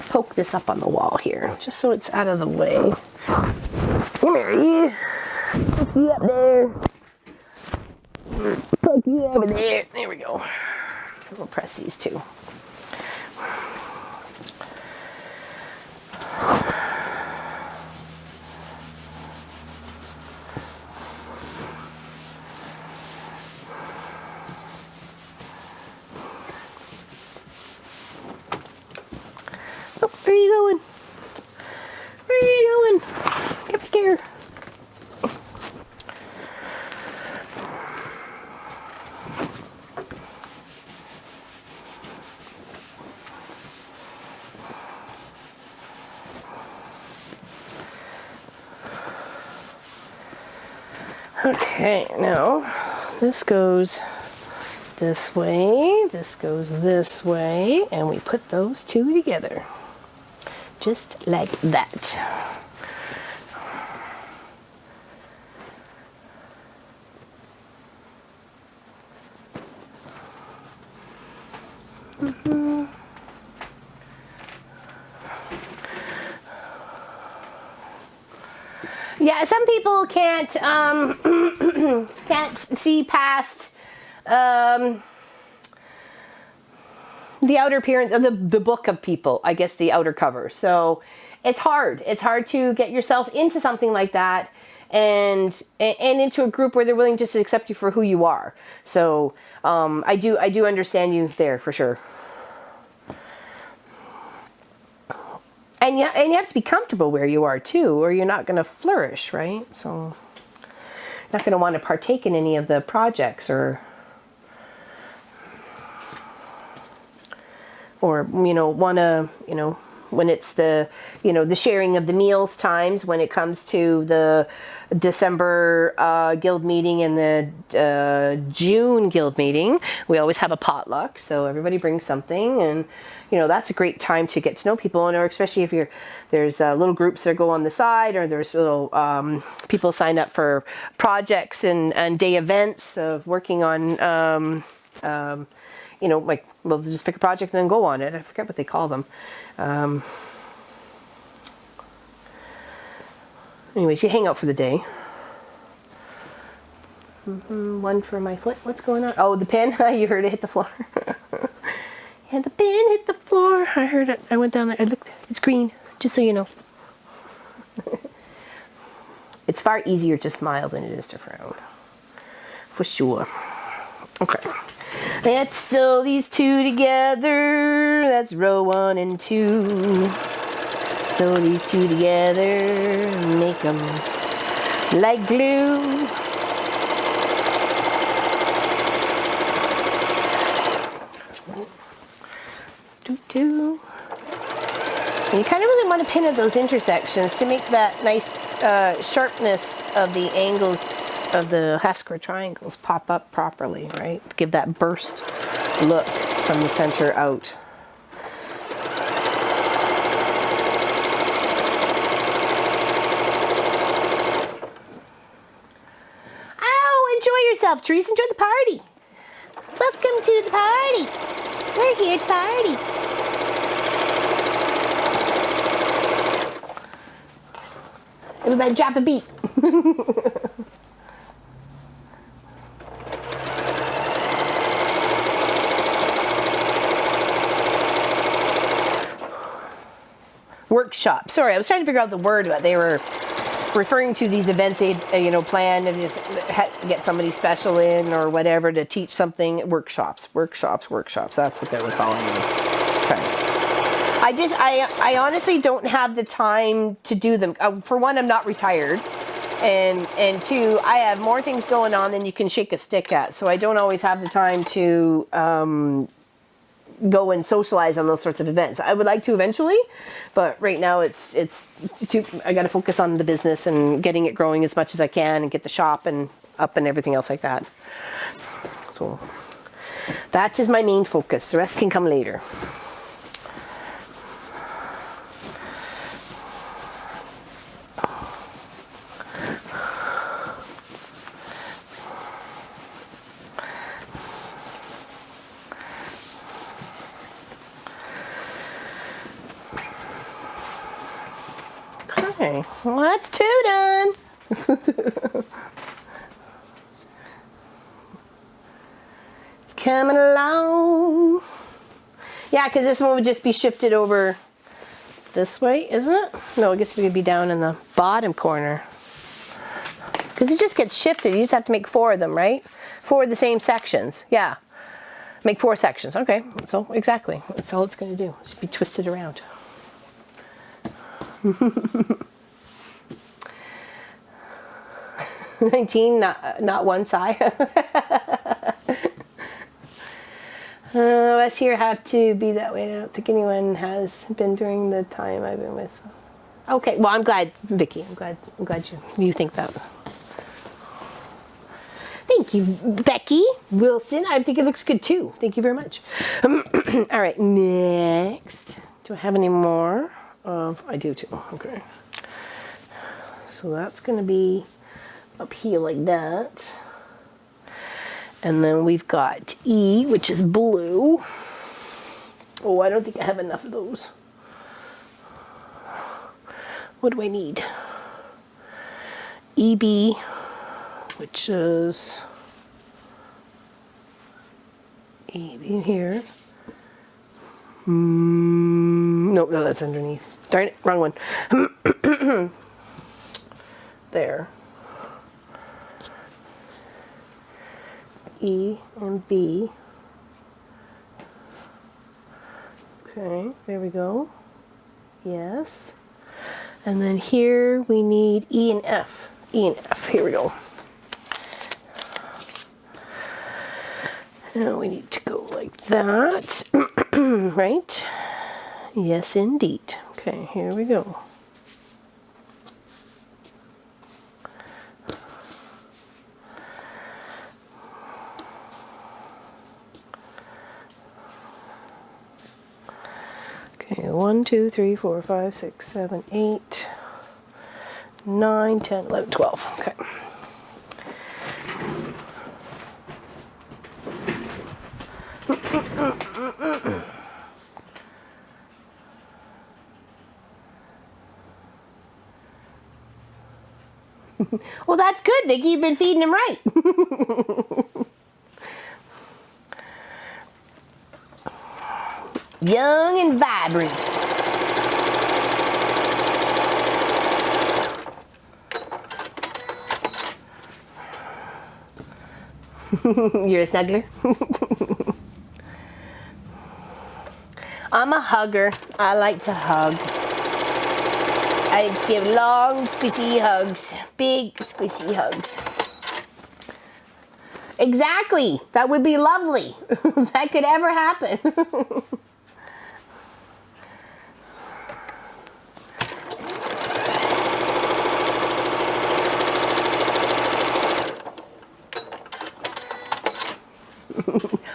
poke this up on the wall here, just so it's out of the way. Come here, you. Poke you up there. Poke you over there. There we go. We'll press these 2. Oh, where are you going? Where are you going? Get back here. Okay, now this goes this way, this goes this way, and we put those 2 together. Just like that. Yeah, some people can't can't see past the outer appearance of the book of people, I guess the outer cover. So it's hard. It's hard to get yourself into something like that and into a group where they're willing just to accept you for who you are. So I do understand you there for sure. And you have to be comfortable where you are too, or you're not going to flourish, right? So you're not going to want to partake in any of the projects or want to, when it's the, the sharing of the meals times, when it comes to the December guild meeting and the June guild meeting, we always have a potluck. So everybody brings something, and that's a great time to get to know people, or especially if there's little groups that go on the side, or there's little people sign up for projects and day events of working on like, well, just pick a project and then go on it. I forget what they call them. Anyways, you hang out for the day. One for my foot. What's going on? Oh, the pin. You heard it hit the floor. Yeah, the pin hit the floor. I heard it. I went down there. I looked. It's green, just so you know. It's far easier to smile than it is to frown. For sure. Okay. Let's sew these 2 together. That's row 1 and 2. Sew these 2 together and make them like glue. And you kind of really want to pin at those intersections to make that nice sharpness of the angles of the half square triangles pop up properly, right? Give that burst look from the center out. Oh, enjoy yourself, Therese. Enjoy the party. Welcome to the party. We're here to party. Everybody drop a beat. Workshop. Sorry, I was trying to figure out the word, but they were referring to these events they'd planned and just get somebody special in or whatever to teach something. Workshops. That's what they were calling them. Okay. I honestly don't have the time to do them. For one, I'm not retired, and 2, I have more things going on than you can shake a stick at. So I don't always have the time to go and socialize on those sorts of events. I would like to eventually, but right now it's too. I got to focus on the business and getting it growing as much as I can, and get the shop and up and everything else like that. So that is my main focus. The rest can come later. Okay, well, that's 2 done. It's coming along. Yeah, because this one would just be shifted over this way, isn't it? No, I guess we could be down in the bottom corner. Because it just gets shifted. You just have to make 4 of them, right? 4 of the same sections. Yeah. Make 4 sections. Okay, so exactly. That's all it's going to do. It's be twisted around. 19, not one side. Us here have to be that way. I don't think anyone has been during the time I've been with. Okay, well, I'm glad, Vicky. I'm glad you think that. Thank you, Becky Wilson. I think it looks good too. Thank you very much. All right, next. Do I have any more? I do too. Okay. So that's going to be up here like that. And then we've got E, which is blue. Oh, I don't think I have enough of those. What do I need? EB, which is EB here. No, that's underneath. Darn it, wrong one. There. E and B. Okay, there we go. Yes. And then here we need E and F. E and F, here we go. Now we need to go like that, right? Yes, indeed. Okay, here we go. Okay, 1, 2, 3, 4, 5, 6, 7, 8, 9, 10, 11, 12. Okay. Well, that's good, Vicky. You've been feeding him right. Young and vibrant. You're a snuggler? I'm a hugger. I like to hug. I give long, squishy hugs. Big, squishy hugs. Exactly. That would be lovely. If that could ever happen.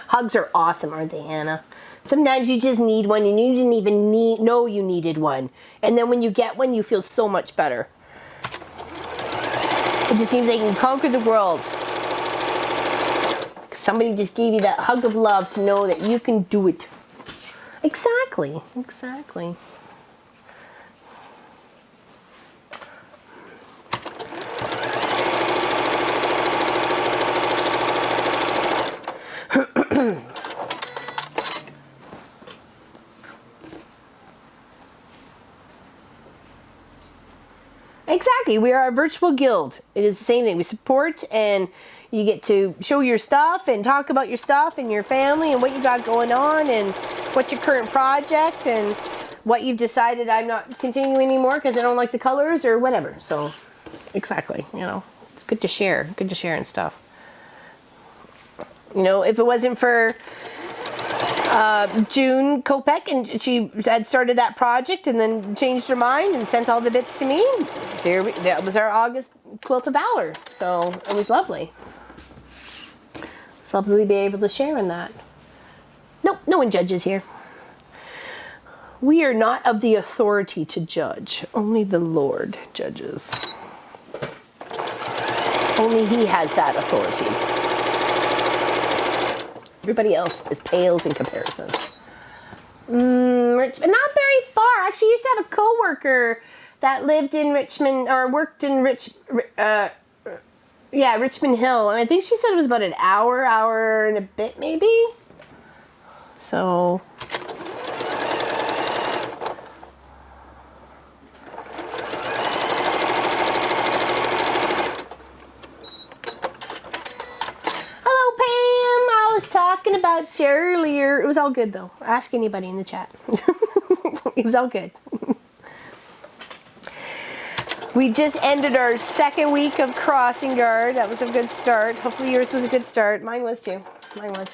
Hugs are awesome, aren't they, Hannah? Sometimes you just need one and you didn't even know you needed one. And then when you get one, you feel so much better. It just seems like you can conquer the world. Somebody just gave you that hug of love to know that you can do it. Exactly, exactly. Exactly. We are a virtual guild. It is the same thing. We support and you get to show your stuff and talk about your stuff and your family and what you got going on and what's your current project and what you've decided I'm not continuing anymore because I don't like the colors or whatever. So, exactly. You know, it's good to share. Good to share and stuff. You know, if it wasn't for June Kopek, and she had started that project and then changed her mind and sent all the bits to me. That was our August Quilt of Valor. So it was lovely. Subtly be able to share in that. Nope, no one judges here. We are not of the authority to judge. Only the Lord judges. Only He has that authority. Everybody else is pales in comparison. Richmond, not very far. Actually, I used to have a coworker that lived in Richmond or worked in Richmond Hill, and I think she said it was about an hour and a bit, maybe. So. Talking about you earlier. It was all good though. Ask anybody in the chat. It was all good. We just ended our second week of crossing guard. That was a good start. Hopefully yours was a good start. Mine was too. Mine was.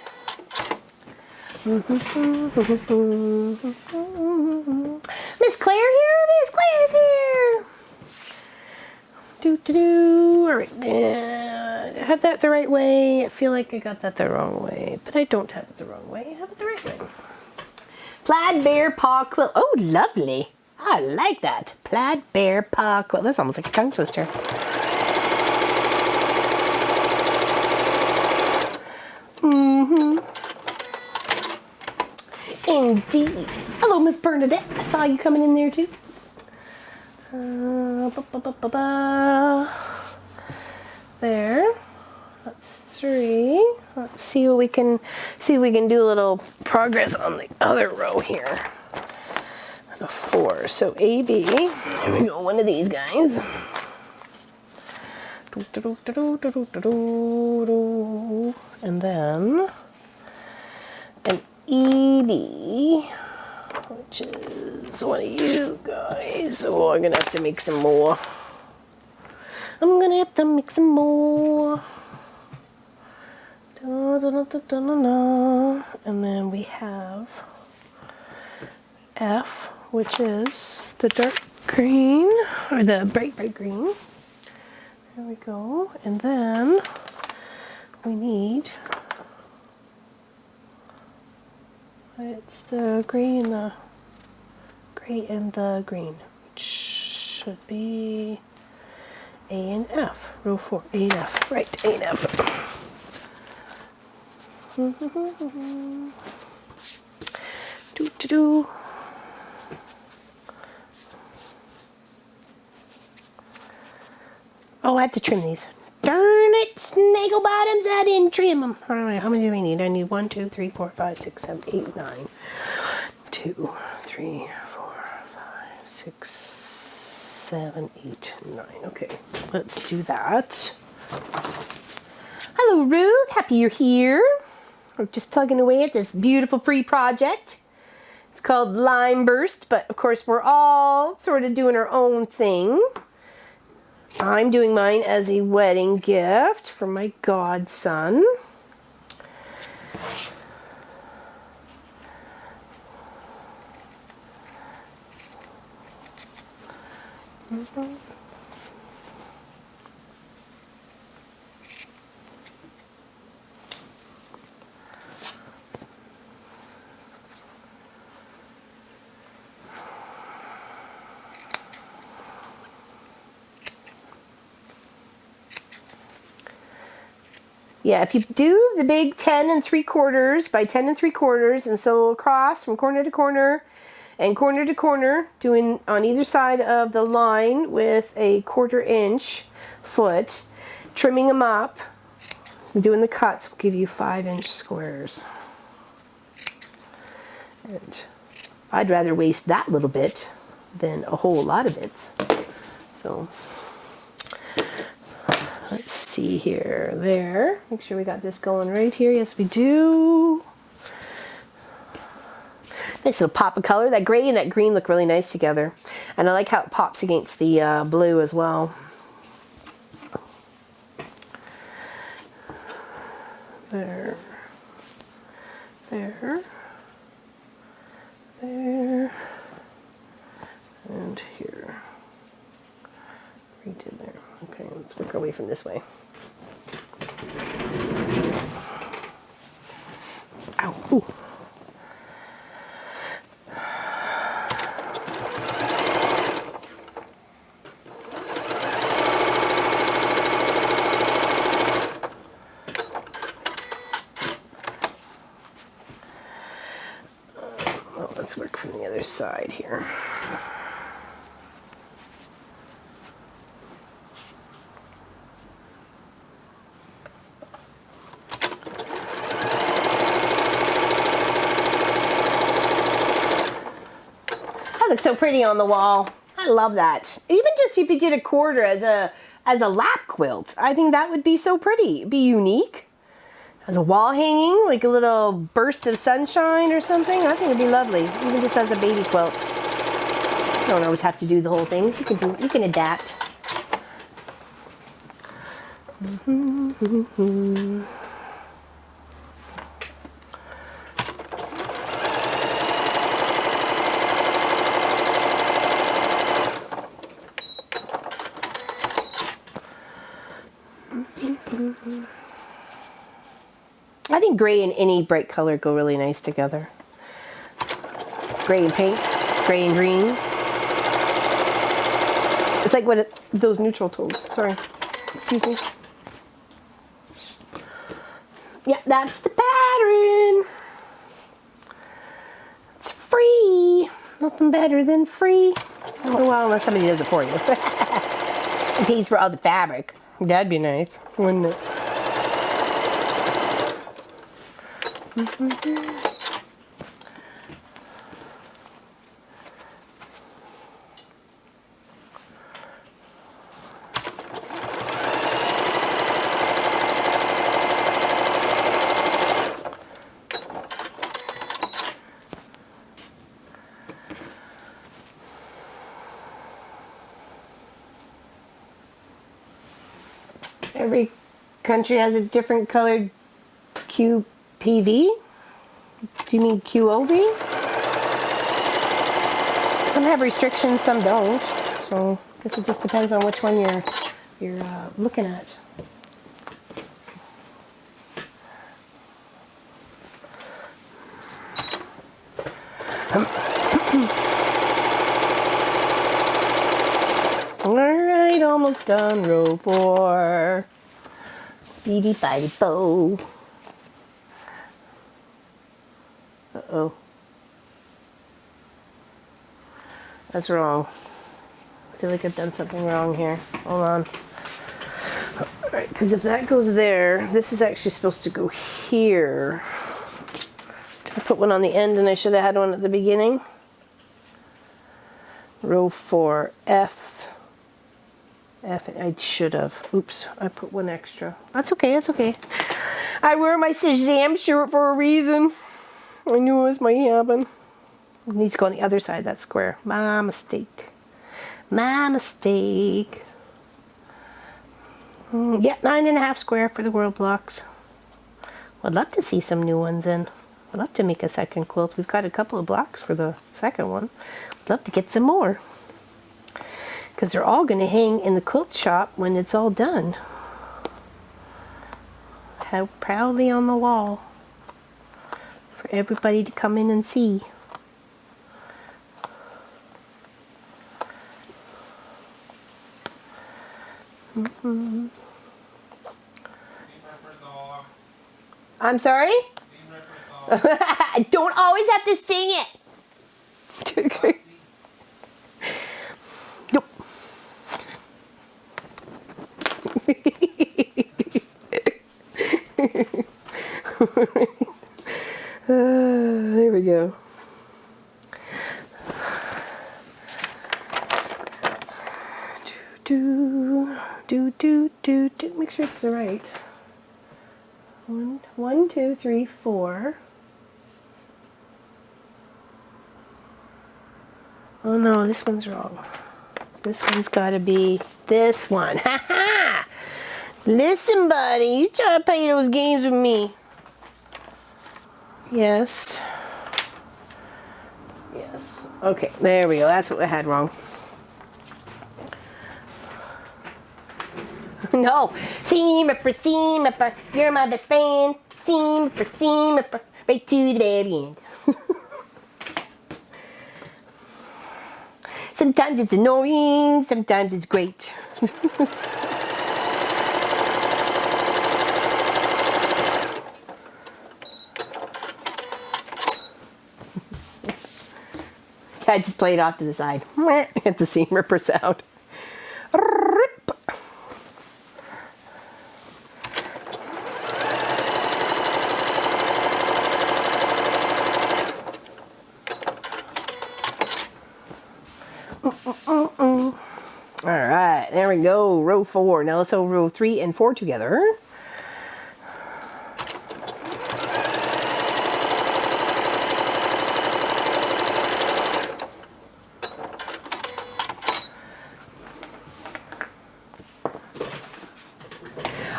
Miss Claire here. Miss Claire's here. All right. I have that the right way. I feel like I got that the wrong way, but I don't have it the wrong way. I have it the right way. Plaid bear paw quilt. Oh, lovely. I like that. Plaid bear paw quilt. That's almost like a tongue twister. Indeed. Hello, Miss Bernadette. I saw you coming in there too. There. That's 3. Let's see what we can do a little progress on the other row here. The 4. So AB. Here we go. One of these guys. And then an EB, which is one of you guys. Oh, I'm gonna have to make some more. I'm gonna have to make some more. And then we have F, which is the dark green, or the bright green. There we go. And then we need, it's the gray and the green, which should be A and F, row 4, A and F, right, A and F. Oh, I have to trim these. Darn it, snaggle bottoms, I didn't trim them. All right, how many do we need? I need 1, 2, 3, 4, 5, 6, 7, 8, 9. 2, 3, 4, 5, 6, 7, 8, 9. Okay, let's do that. Hello, Ruth. Happy you're here. We're just plugging away at this beautiful free project. It's called Lime Burst, but of course we're all sort of doing our own thing. I'm doing mine as a wedding gift for my godson. Yeah, if you do the big 10 3/4 by 10 3/4, and so across from corner to corner and corner to corner, doing on either side of the line with a 1/4 inch foot, trimming them up, doing the cuts will give you 5-inch squares. And I'd rather waste that little bit than a whole lot of bits. So let's see here, there. Make sure we got this going right here. Yes, we do. Nice little pop of color. That gray and that green look really nice together. And I like how it pops against the blue as well. There. There. There. And here. Right in there. Okay, let's work our way from this way. Ooh. Well, let's work from the other side here. Looks so pretty on the wall. I love that. Even just if you did a quarter as a lap quilt, I think that would be so pretty. It'd be unique. As a wall hanging, like a little burst of sunshine or something. I think it'd be lovely. Even just as a baby quilt. You don't always have to do the whole things. You can adapt. I think gray and any bright color go really nice together. Gray and pink, gray and green. It's like those neutral tones. Sorry, excuse me. Yeah, that's the pattern. It's free. Nothing better than free. Oh, well, unless somebody does it for you. It pays for all the fabric. That'd be nice, wouldn't it? Every country has a different colored QPV. Do you mean QOV? Some have restrictions, some don't. So I guess it just depends on which one you're looking at. All right, almost done. Row 4. Beady bitey bow. Uh-oh. That's wrong. I feel like I've done something wrong here. Hold on. Alright, because if that goes there, this is actually supposed to go here. I put one on the end and I should have had one at the beginning. Row 4, F. F, I should have. Oops, I put one extra. That's okay, that's okay. I wear my Shazam shirt for a reason. I knew it was might happen. It needs to go on the other side of that square. My mistake. My mistake. Yeah, 9.5 square for the world blocks. I'd love to see some new ones in. I'd love to make a second quilt. We've got a couple of blocks for the second one. I'd love to get some more. Because they're all going to hang in the quilt shop when it's all done. How proudly on the wall. For everybody to come in and see. Mm-hmm. I'm sorry? I don't always have to sing it. Nope. There we go. Do. Make sure it's the right. 1, 2, 3, 4. Oh no, this one's wrong. This one's got to be this one. Ha ha! Listen, buddy, you try to play those games with me. Yes. Yes. Okay, there we go. That's what I had wrong. No. Seam ripper, you're my best friend. Seam ripper, Right to the very end. Sometimes it's annoying, sometimes it's great. I just play it off to the side. Hit the seam ripper sound. Rip. All right, there we go. Row 4. Now let's sew row 3 and 4 together.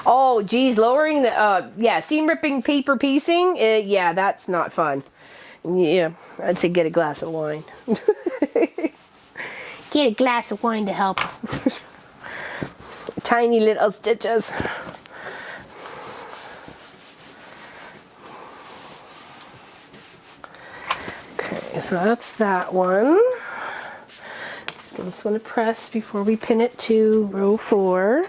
Oh, geez, lowering the, yeah, seam ripping, paper piecing, yeah, that's not fun. Yeah, I'd say get a glass of wine. Get a glass of wine to help. Tiny little stitches. Okay, so that's that one. Let's give this one a press before we pin it to row 4.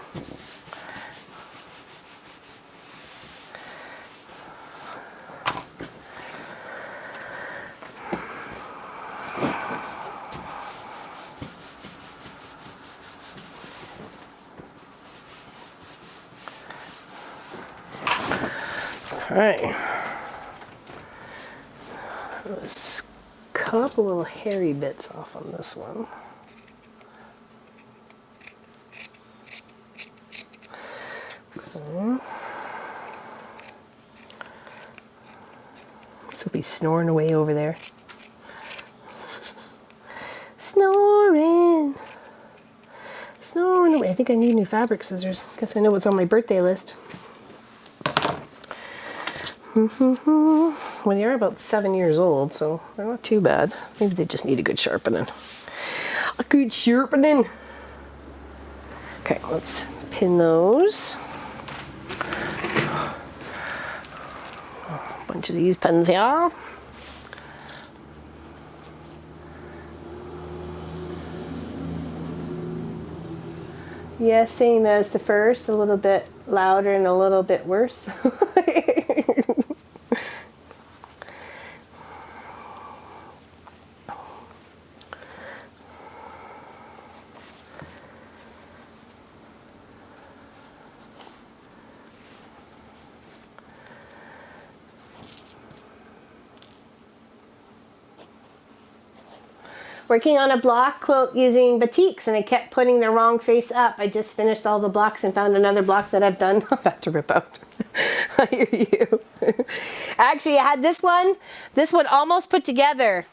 Alright, let's cut a little hairy bits off on this one. Okay. Sophie's snoring away over there. Snoring! Snoring away. I think I need new fabric scissors. Guess I know what's on my birthday list. Well, they are about 7 years old, so they're not too bad. Maybe they just need a good sharpening. A good sharpening. Okay, let's pin those. A bunch of these pins here. Yeah, same as the first, a little bit louder and a little bit worse. Working on a block quilt using batiks, and I kept putting the wrong face up. I just finished all the blocks and found another block that I've done. I'm about to rip out. I hear you. Actually, I had this one almost put together.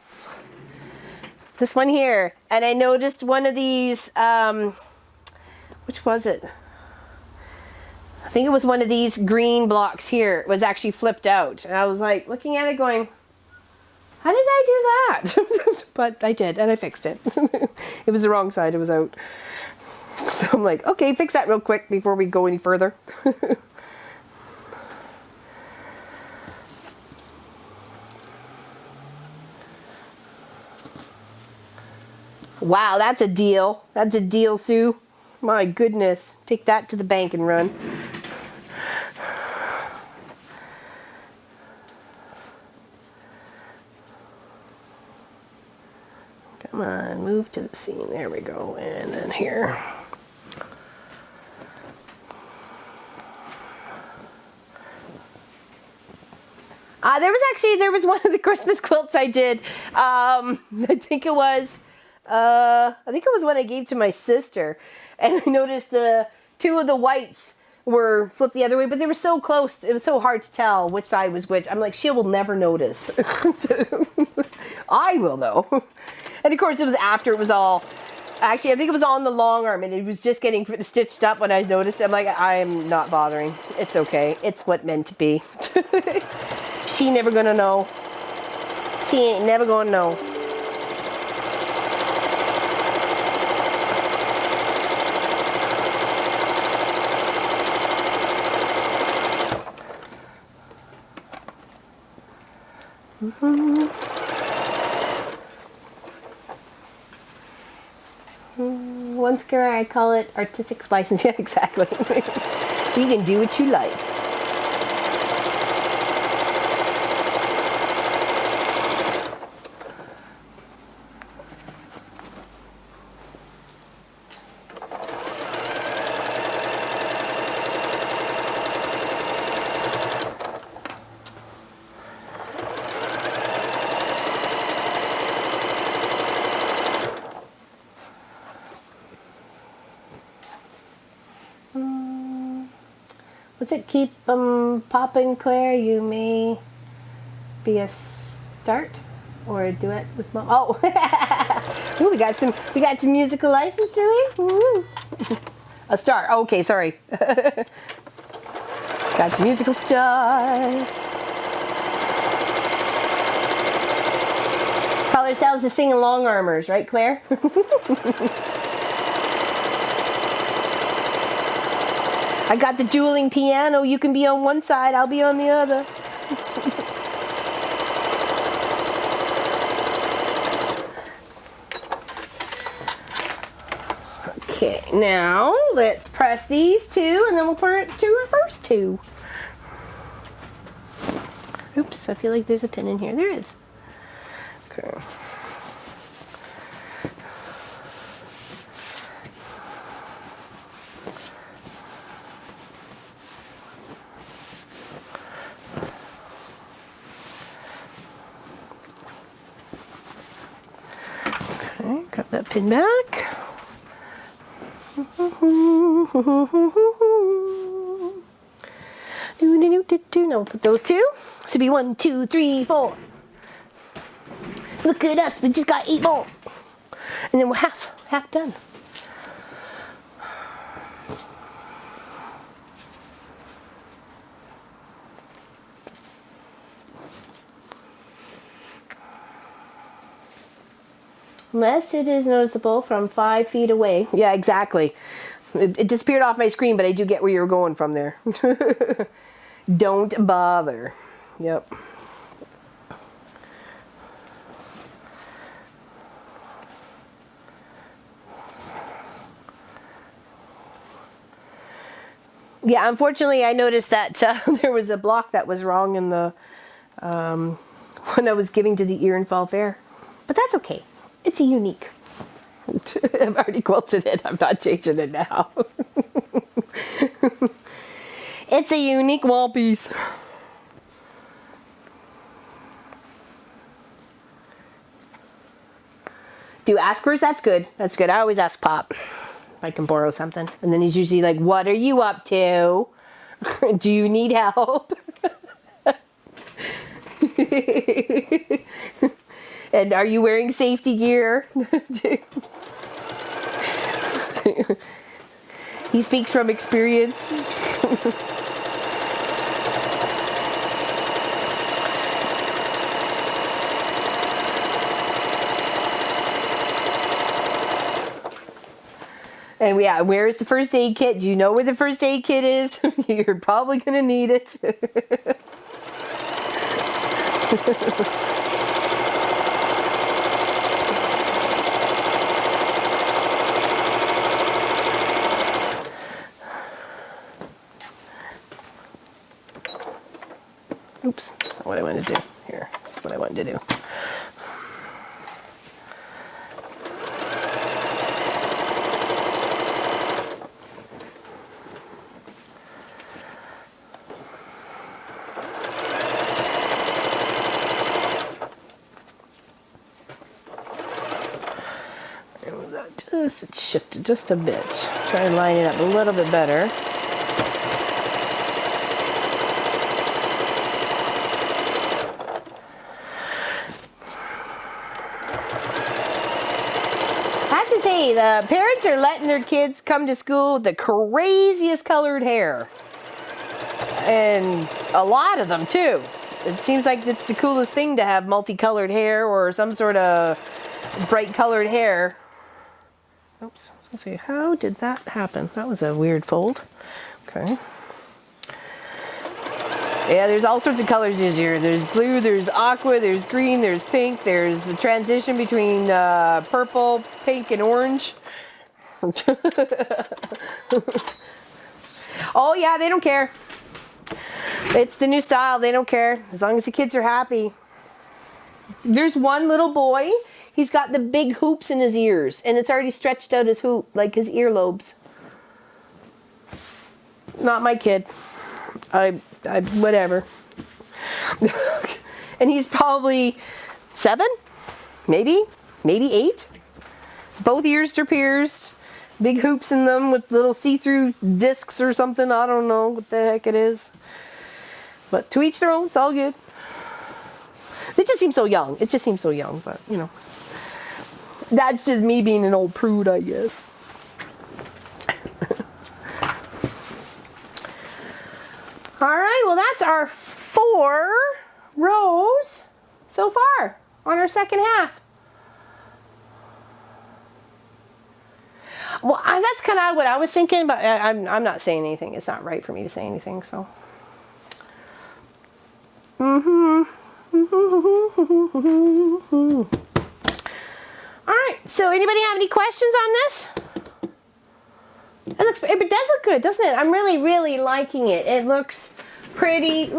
This one here. And I noticed one of these, which was it? I think it was one of these green blocks here. It was actually flipped out. And I was like, looking at it going, how did I do that? But I did, and I fixed it. It was the wrong side, it was out. So I'm like, okay, fix that real quick before we go any further. Wow, that's a deal. That's a deal, Sue. My goodness. Take that to the bank and run. Come on, move to the seam. There we go. And then here. There was one of the Christmas quilts I did. I think it was one I gave to my sister. And I noticed the two of the whites were flipped the other way, but they were so close. It was so hard to tell which side was which. I'm like, she will never notice. I will though. And of course it was after it was all, actually I think it was on the long arm and it was just getting stitched up when I noticed it. I'm like, I'm not bothering. It's okay. It's what meant to be. She never gonna know. She ain't never gonna know. One square, I call it artistic license. Yeah, exactly. You can do what you like. What's it? Keep popping, Claire. You may be a start or a duet with mom. Oh, ooh, we got some musical license, do we? Ooh. A star. Oh, okay, sorry. Got your musical star. Call ourselves the sing-along armors, right, Claire? I got the dueling piano. You can be on one side, I'll be on the other. Okay, now let's press these two and then we'll put it to our first two. Oops, I feel like there's a pin in here. There is. Okay. Okay, got that pin back. Now we'll put those two. This will be 1, 2, 3, 4. Look at us, we just got 8 more. And then we're half done. Unless it is noticeable from 5 feet away. Yeah, exactly. It disappeared off my screen, but I do get where you're going from there. Don't bother. Yep. Yeah, unfortunately, I noticed that there was a block that was wrong in the one I was giving to the Ear and Fall Fair. But that's okay. It's a unique. I've already quilted it. I'm not changing it now. It's a unique wall piece. Do ask first? That's good. That's good. I always ask Pop if I can borrow something. And then he's usually like, what are you up to? Do you need help? And are you wearing safety gear? He speaks from experience. And yeah, where's the first aid kit? Do you know where the first aid kit is? You're probably going to need it. Oops, that's not what I wanted to do. Here, that's what I wanted to do. Just shift it just a bit. Try and line it up a little bit better. I have to say, the parents are letting their kids come to school with the craziest colored hair. And a lot of them too. It seems like it's the coolest thing to have multicolored hair or some sort of bright colored hair. Oops, I was gonna say, how did that happen? That was a weird fold. Okay. Yeah, there's all sorts of colors this year. There's blue, there's aqua, there's green, there's pink, there's a transition between purple, pink, and orange. Oh yeah, they don't care. It's the new style. They don't care as long as the kids are happy. There's one little boy. He's got the big hoops in his ears, and it's already stretched out his hoop, like his earlobes. Not my kid. I whatever. And he's probably 7, maybe 8. Both ears are pierced. Big hoops in them with little see-through discs or something. I don't know what the heck it is. But to each their own. It's all good. It just seems so young. It just seems so young, but you know. That's just me being an old prude, I guess. All right, well that's our 4 rows so far on our second half. Well, that's kind of what I was thinking, but I'm not saying anything. It's not right for me to say anything, so. All right, so anybody have any questions on this? It does look good, doesn't it? I'm really, really liking it. It looks pretty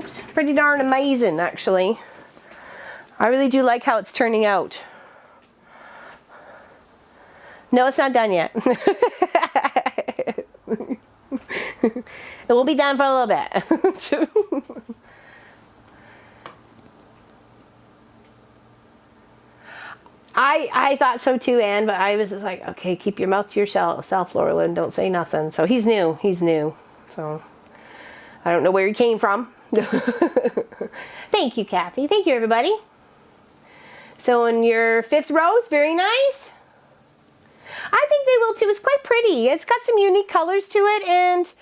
darn amazing, actually. I really do like how it's turning out. No, it's not done yet. It will be done for a little bit. I thought so too, Anne, but I was just like, okay, keep your mouth to yourself, Laura, and don't say nothing. So he's new. So I don't know where he came from. Thank you, Kathy. Thank you, everybody. So in your 5th row is very nice. I think they will too. It's quite pretty. It's got some unique colors to it, and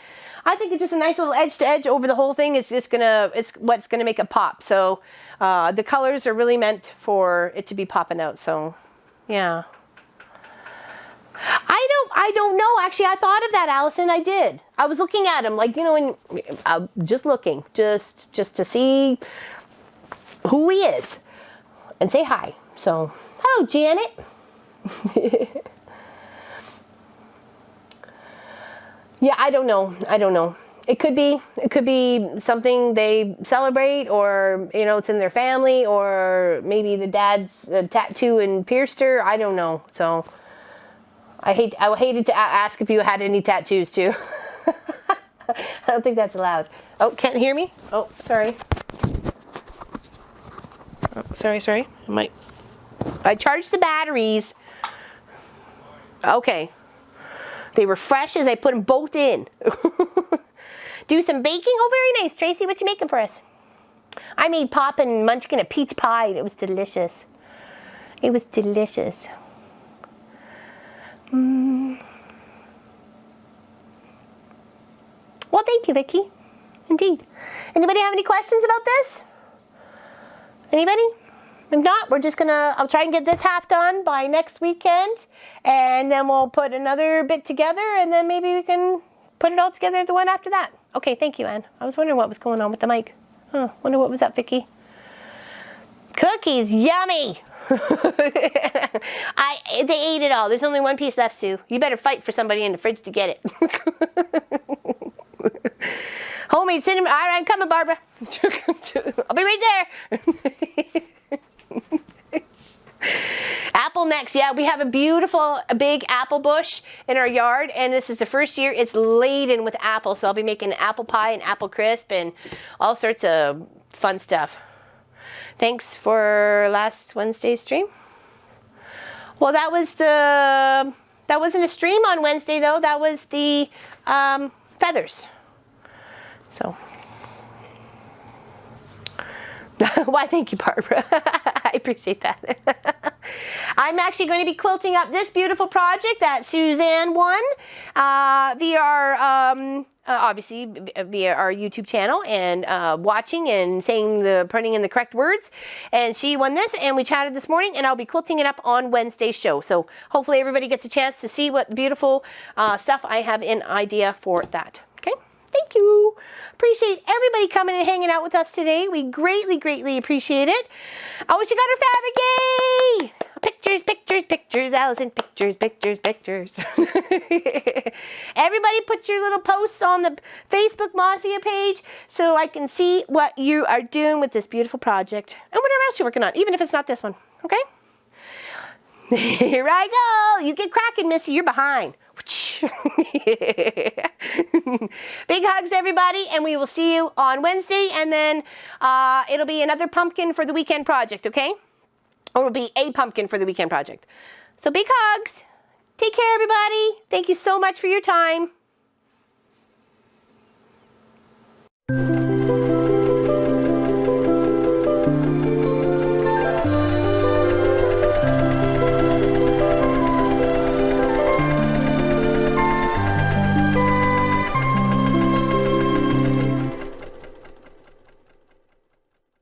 I think it's just a nice little edge to edge over the whole thing. It's what's gonna make it pop. So the colors are really meant for it to be popping out. So yeah. I don't know. Actually, I thought of that, Allison. I did. I was looking at him, like, you know, and just looking, just to see who he is and say hi. So, hello, Janet. Yeah, I don't know. It could be something they celebrate, or, you know, it's in their family, or maybe the dad's tattoo and pierced her. I don't know. So I hated to ask if you had any tattoos too. I don't think that's allowed. Oh, can't hear me? Oh, sorry. Oh, sorry. I charged the batteries. Okay. They were fresh as I put them both in. Do some baking. Oh, very nice. Tracy, what you making for us? I made Pop and Munchkin a peach pie, and it was delicious. It was delicious. Well, thank you, Vicki. Indeed. Anybody have any questions about this? Anybody? If not, we're just gonna, I'll try and get this half done by next weekend, and then we'll put another bit together, and then maybe we can put it all together the one after that. Okay, thank you, Anne. I was wondering what was going on with the mic. Huh, wonder what was up, Vicki. Cookies, yummy! They ate it all. There's only one piece left, Sue. You better fight for somebody in the fridge to get it. Homemade cinnamon. All right, I'm coming, Barbara. I'll be right there. Apple next. Yeah, we have a beautiful, big apple bush in our yard, and this is the first year it's laden with apples. So I'll be making apple pie and apple crisp and all sorts of fun stuff. Thanks for last Wednesday's stream. Well, that wasn't a stream on Wednesday though. That was the feathers. So. Why, thank you, Barbara. I appreciate that. I'm actually going to be quilting up this beautiful project that Suzanne won via our, obviously via our YouTube channel, and watching and putting in the correct words. And she won this, and we chatted this morning, and I'll be quilting it up on Wednesday's show. So hopefully everybody gets a chance to see what beautiful stuff I have in idea for that. Okay, thank you. Appreciate everybody coming and hanging out with us today. We greatly, greatly appreciate it. Oh, she got her fabric. Yay! A picture. Pictures, pictures, pictures, Allison, pictures, pictures, pictures. Everybody put your little posts on the Facebook Mafia page so I can see what you are doing with this beautiful project. And whatever else you're working on, even if it's not this one, okay? Here I go. You get cracking, Missy. You're behind. Big hugs, everybody, and we will see you on Wednesday, and then it'll be another pumpkin for the weekend project, okay? Or it'll be a pumpkin for the weekend project. So big hugs. Take care, everybody. Thank you so much for your time.